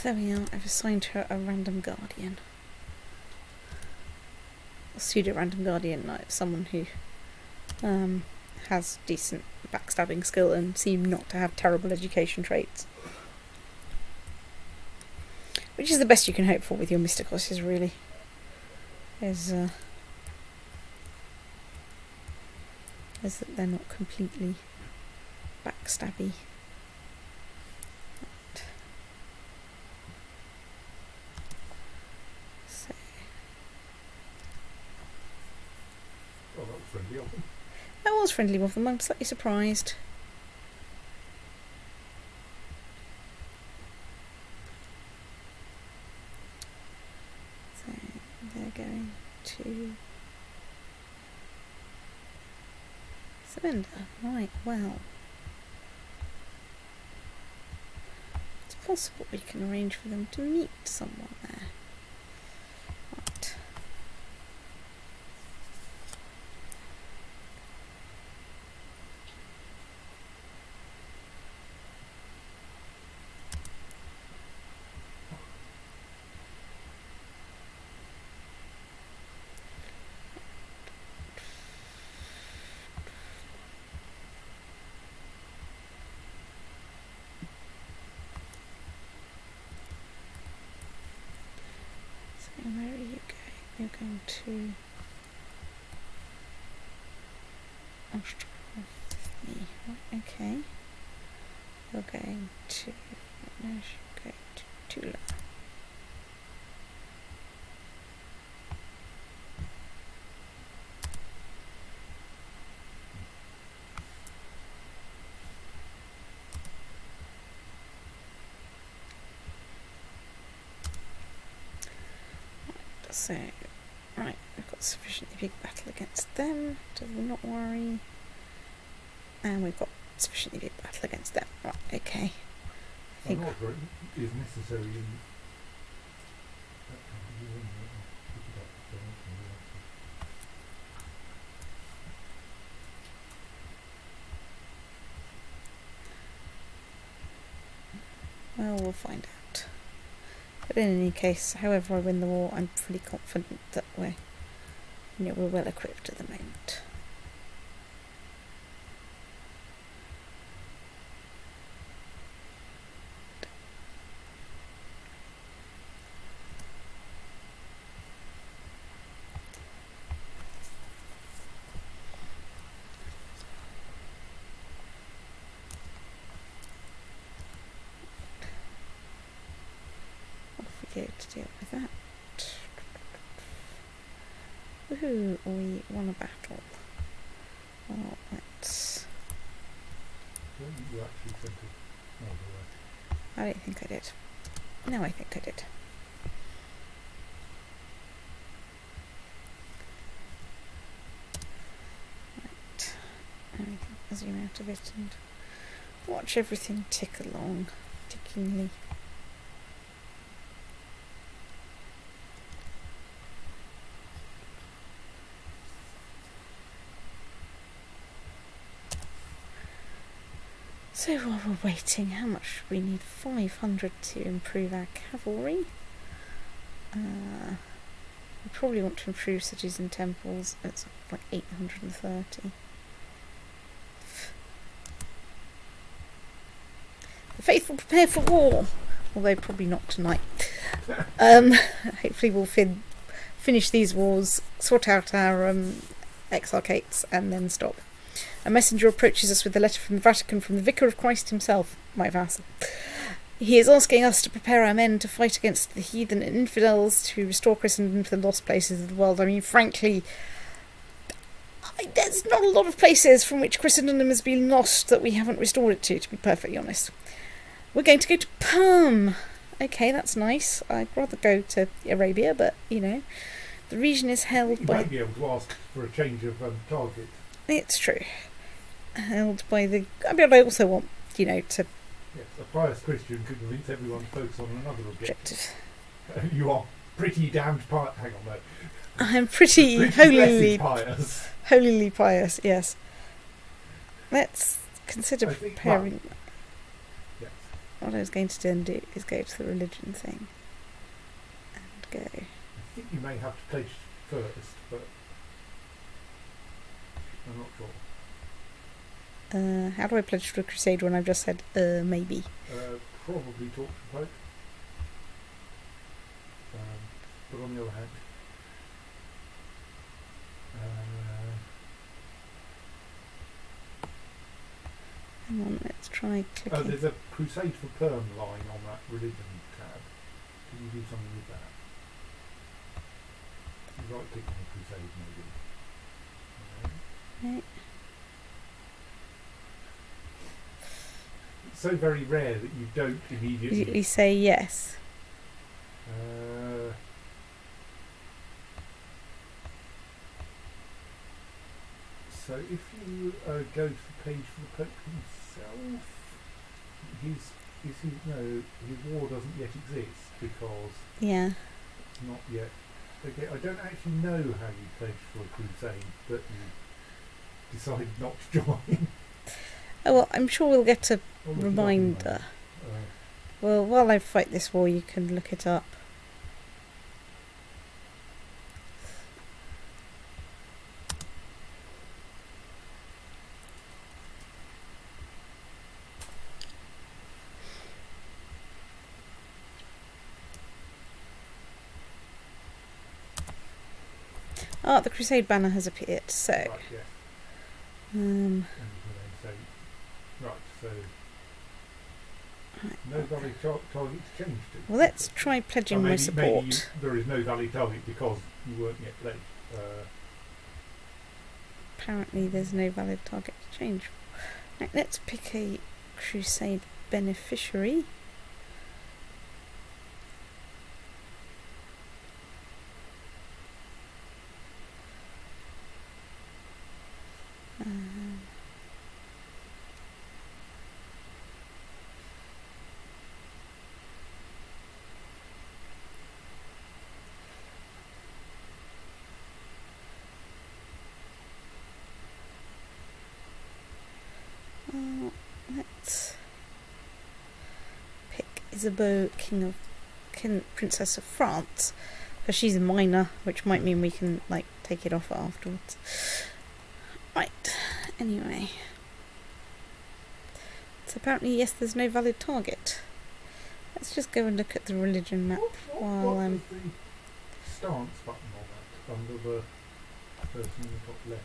There we are. I've assigned her a random guardian. A pseudo-random guardian, like someone who has decent backstabbing skill and seem not to have terrible education traits. Which is the best you can hope for with your Mysticosses, really. Is that they're not completely backstabby. Right. So, Oh, that was friendly of them. that was friendly of them. I'm slightly surprised. So they're going to surrender. Right, well. It's possible we can arrange for them to meet someone there. Right. So where are you going? You're going to Australia. Right, okay. You're going to Tula. So, right, we've got sufficiently big battle against them, do not worry. And we've got sufficiently big battle against them. Right, okay. I think An order is necessary in. well, we'll find out. But in any case, however I win the war, I'm fully confident that we're well equipped at the moment. Off we go to deal with that. Woohoo, we won a battle. Well, let's... You actually sent it. Oh, I don't think I did. No, I think I did. Right. And we can zoom out of it and watch everything tick along, tickingly. So while we're waiting, how much we need? 500 to improve our cavalry. We probably want to improve cities and temples. It's like 830. The faithful prepare for war, although probably not tonight. Hopefully we'll finish these wars, sort out our exarchates, and then stop. A messenger approaches us with a letter from the Vatican from the Vicar of Christ himself, my vassal. He is asking us to prepare our men to fight against the heathen and infidels to restore Christendom to the lost places of the world. I mean, frankly, there's not a lot of places from which Christendom has been lost that we haven't restored it to be perfectly honest. We're going to go to Perm. Okay, that's nice. I'd rather go to Arabia, but, the region is held you by... might be able to ask for a change of target. It's true. Held by the... I mean, I also want, to... Yes, a pious Christian could convince everyone to focus on another objective. You are pretty damned pious. Hang on, no. I'm pretty holily pious. Holily pious, yes. Let's consider I think, preparing... yes. what I was going to do is go to the religion thing and go. I think you may have to pledge first, but I'm not sure. How do I pledge to a crusade when I've just said maybe? Probably talk to the Pope. But on the other hand, Hang on, let's try clicking. there's a Crusade for Perm line on that religion tab. Can you do something with that? You right click on the Crusade maybe. No. It's so very rare that you don't immediately. You say yes. So if you go to the page for the Pope himself, his war doesn't yet exist because Yeah. not yet. Okay, I don't actually know how you pledge for a crusade, but you decide not to join. Oh well, I'm sure we'll get a I'll look it up in a reminder. moment. Well, while I fight this war, you can look it up. Oh, the Crusade banner has appeared, so... Right, yeah. And you can then say, right, so no valid target to change to. Well, let's try pledging my support. Maybe there is no valid target because you weren't yet pledged. Apparently there's no valid target to change. Right, let's pick a Crusade beneficiary. Let's pick Isabeau, Princess of France, because she's a minor, which might mean we can like take it off afterwards. Right. Anyway, so apparently yes, there's no valid target. Let's just go and look at the religion map while I'm. What was the stance button on that under the person in the top left?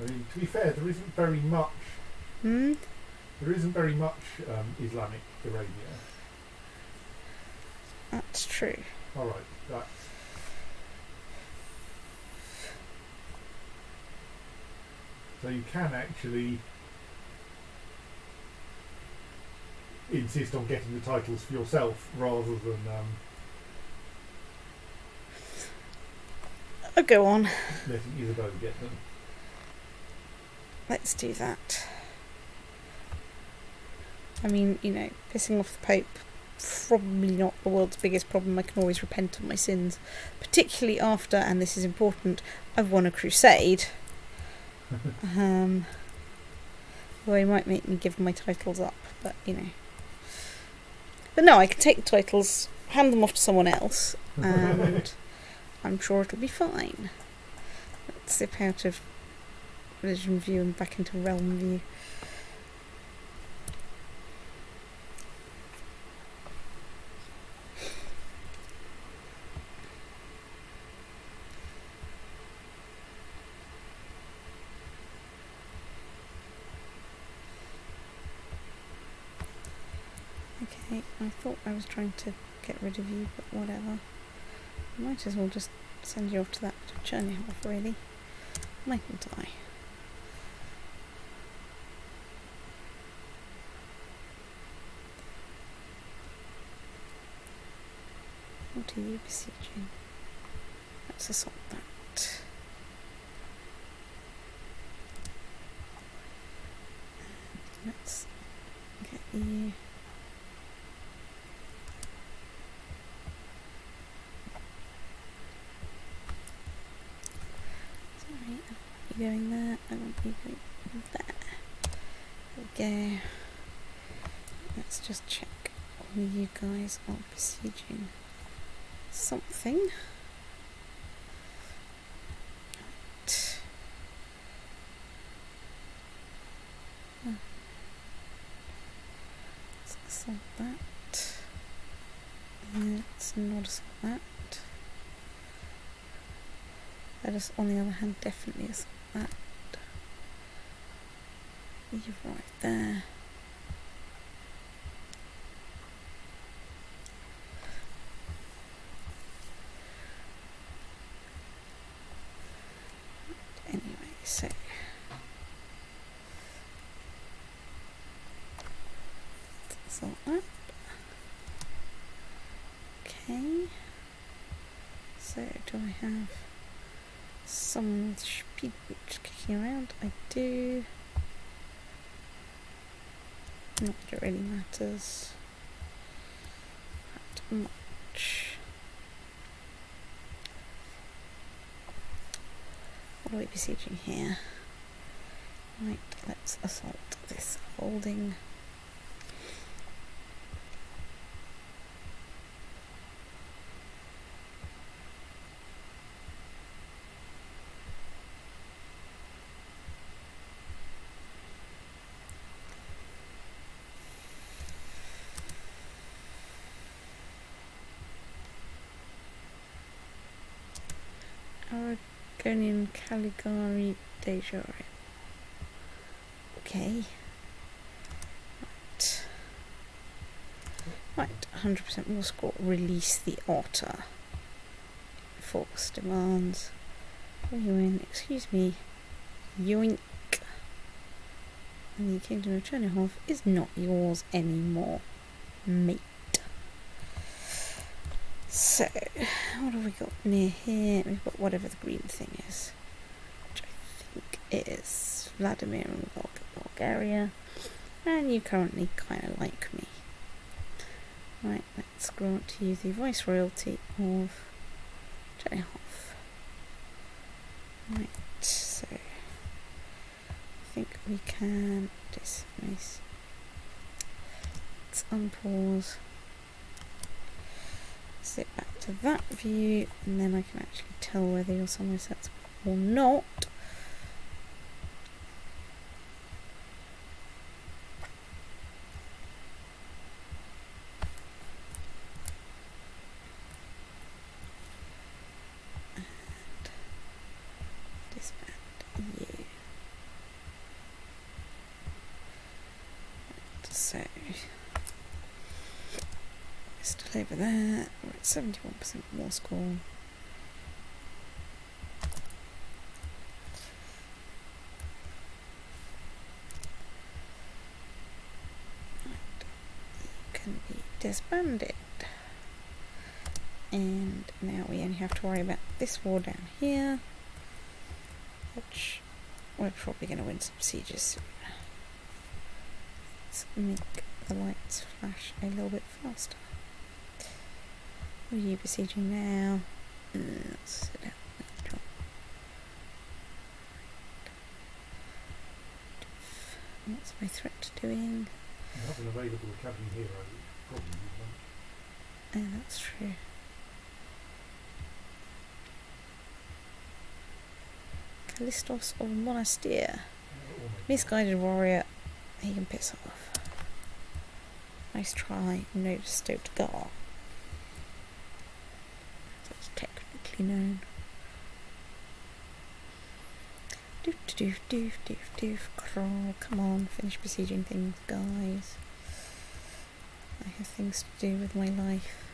I mean, to be fair, there isn't very much. There isn't very much Islamic Arabia. That's true. All right, that's. So you can actually insist on getting the titles for yourself rather than Oh, go on. letting Isabeau get them. Let's do that. I mean, you know, pissing off the Pope, probably not the world's biggest problem. I can always repent of my sins, particularly after, and this is important, I've won a crusade. Well, he might make me give my titles up, but you know. But no, I can take the titles, hand them off to someone else, and I'm sure it'll be fine. Let's zip out of religion view and back into realm view. Okay, I thought I was trying to get rid of you, but whatever. I might as well just send you off to that bit of churning off, really. Mightn't I? What are you besieging? Let's assault that. Let's get you. Sorry, I want you going there. I want you going there. There we go. let's just check whether you guys are besieging something. Right. Let's assault that. Let's not assault that. Let us, on the other hand, definitely assault that. You're right there. Anyway, so assault that. Okay. So do I have someone with speed boots kicking around? I do. Not that it really matters that much. What are we besieging here? Right, let's assault this holding. Aragonian Caligari de Jure. Okay. Right, 100% more score. Release the otter. Force demands. Are you in? Excuse me. Yoink. And the Kingdom of Chernihiv is not yours anymore, mate. So, what have we got near here? We've got whatever the green thing is, which I think is Vladimir and Bulgaria, and you currently kind of like me. Right, let's grant to you the viceroyalty of Chernihiv. Right, so I think we can dismiss. Let's unpause. Sit back to that view, and then I can actually tell whether you're somewhere sensible or not. And disband you. So still over there. We're at 71% more score. Right. You can be disbanded. And now we only have to worry about this war down here, which we're probably going to win some sieges soon. Let's make the lights flash a little bit faster. What are you besieging now? Let's sit down. What's my threat doing? You have an available academy hero. Probably use Oh, that's true. Callistos of Monastir. that. Misguided warrior. He can piss off. Nice try. No stoked gar. That's technically known. Doof doof doof doof doof. Crawl. Come on, finish besieging things, guys. I have things to do with my life.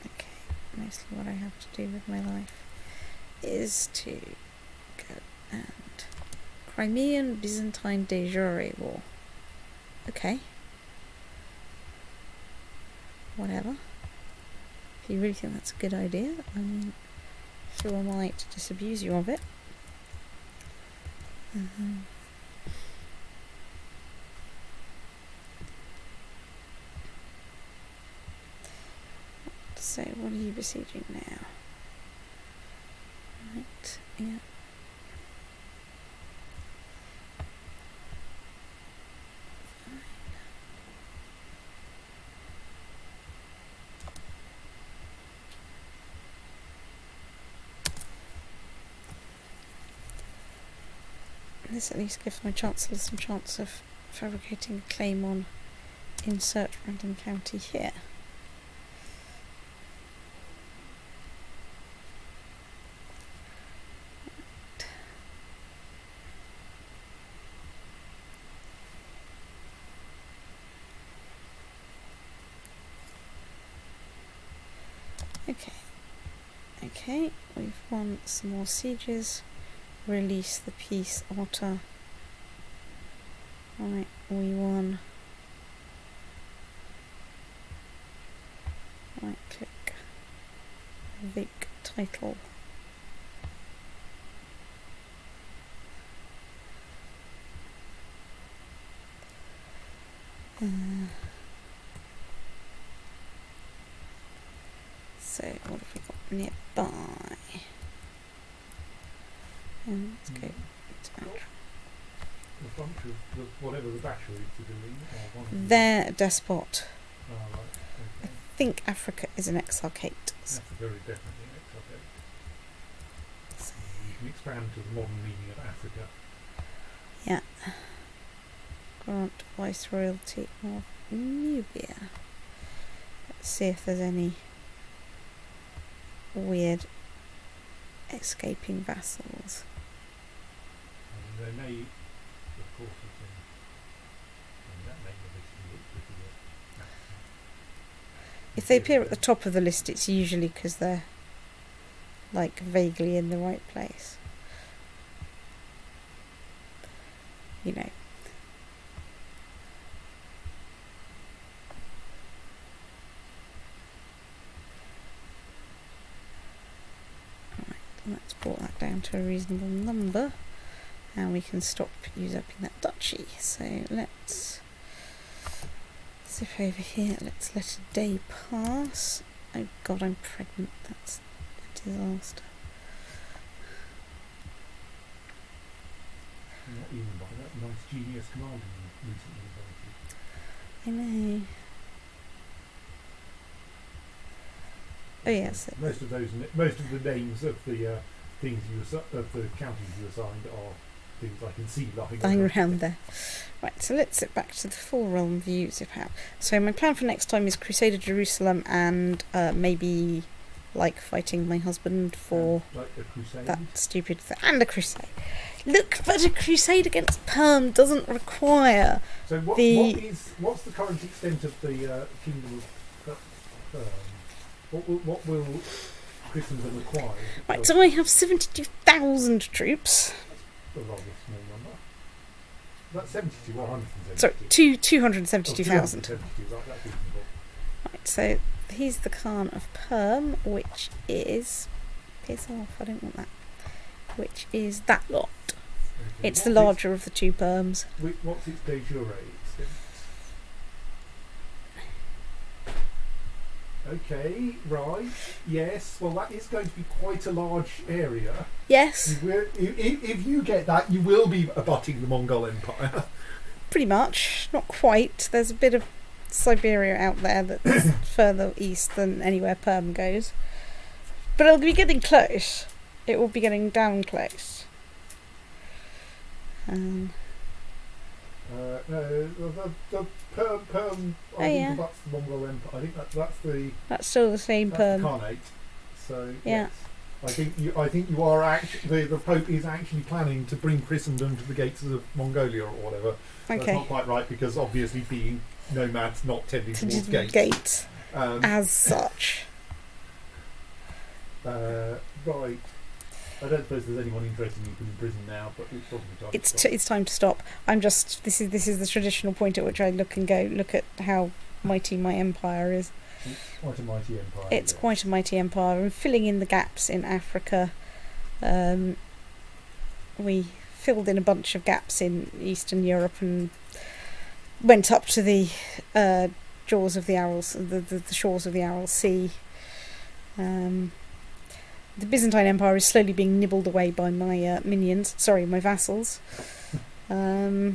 Okay, mostly what I have to do with my life is to go and Crimean Byzantine de jure war. Okay. Whatever. If you really think that's a good idea, I mean, who am I to disabuse you of it? So, what are you besieging now? Right, yeah. This at least gives my chancellor some chance of fabricating a claim on insert random county here. Okay, we've won some more sieges. Release the peace otter. Right, we won. Right click. Vic title. So what have we got nearby? And let's go to A bunch of whatever the batteries are doing. Or one of them. They're a despot. Oh, right. I Okay. think Africa is an exarchate. That's a very definitely an exarchate. So, You can expand to the modern meaning of Africa. yeah. Grant Viceroyalty of Nubia. Let's see if there's any weird escaping vassals. And there may, of course, have been. That may obviously look pretty good. If they appear at the top of the list, it's usually because they're like vaguely in the right place. You know. Right, let's brought that down to a reasonable number. And we can stop usurping that duchy. So let's zip over here. Let's let a day pass. Oh god, I'm pregnant. That's a disaster. Not even by that nice genius commanding you recently invited. I know. Oh yes. Most of the names of the things of the counties you assigned are things I can see lying around there. Right, so let's sit back to the full realm view, zip out. So my plan for next time is Crusader Jerusalem and maybe like fighting my husband for like a crusade. that stupid thing. And a crusade. Look, but a crusade against Perm doesn't require So what's the current extent of the kingdom of Perm? What will Christendom require? Right, so I have 72,000 troops. A rather small number. That's 72 or 172. Sorry, 272,000. 272, right, that's reasonable. Right, so he's the Khan of Perm, which is... Piss off, I don't want that. Which is that lot. Okay. It's the larger of the two Perms. What's its de jure extent? Okay, right, yes. Well, that is going to be quite a large area. Yes, If you get that, you will be abutting the Mongol Empire. pretty much. Not quite. There's a bit of Siberia out there that's further east than anywhere Perm goes. But it'll be getting close. It will be getting down close. No, the Perm I think abuts the Mongol Empire. I think that's the That's still the same Perm. Khanate. So Yeah. yes. I think you are actually the Pope is actually planning to bring Christendom to the gates of Mongolia or whatever. That's Okay. not quite right because obviously being nomads not tending towards gates. As such. Right. I don't suppose there's anyone interested in prison now, but it's probably time to stop. It's time to stop. I'm just this is the traditional point at which I look and go, look at how mighty my empire is. It's quite a mighty empire. It's yeah. quite a mighty empire, and filling in the gaps in Africa. We filled in a bunch of gaps in Eastern Europe and went up to the jaws of the Aral, the shores of the Aral Sea. The Byzantine Empire is slowly being nibbled away by my minions. Sorry, my vassals. Yeah,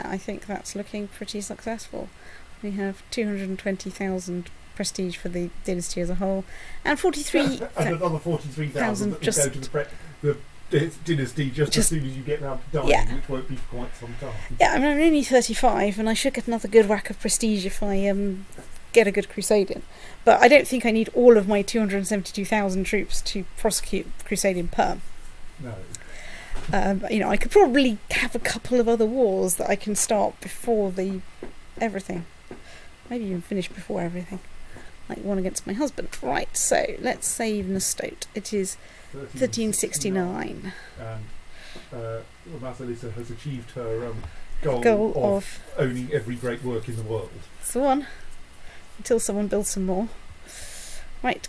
I think that's looking pretty successful. We have 220,000 prestige for the dynasty as a whole, and 43,000 and another 43,000 that will just go to the dynasty just as Just- soon as you get round to dying, Yeah. which won't be for quite some time. Yeah, I mean, I'm only 35, and I should get another good whack of prestige if I get a good crusade in. But I don't think I need all of my 272,000 troops to prosecute crusade in Perm. No. But, I could probably have a couple of other wars that I can start before everything. Maybe even finish before everything. Like one against my husband. Right, so let's save Nestote. It is 1369. And Masalisa has achieved her goal, Goal of owning every great work in the world. That's the one. Until someone builds some more. Right,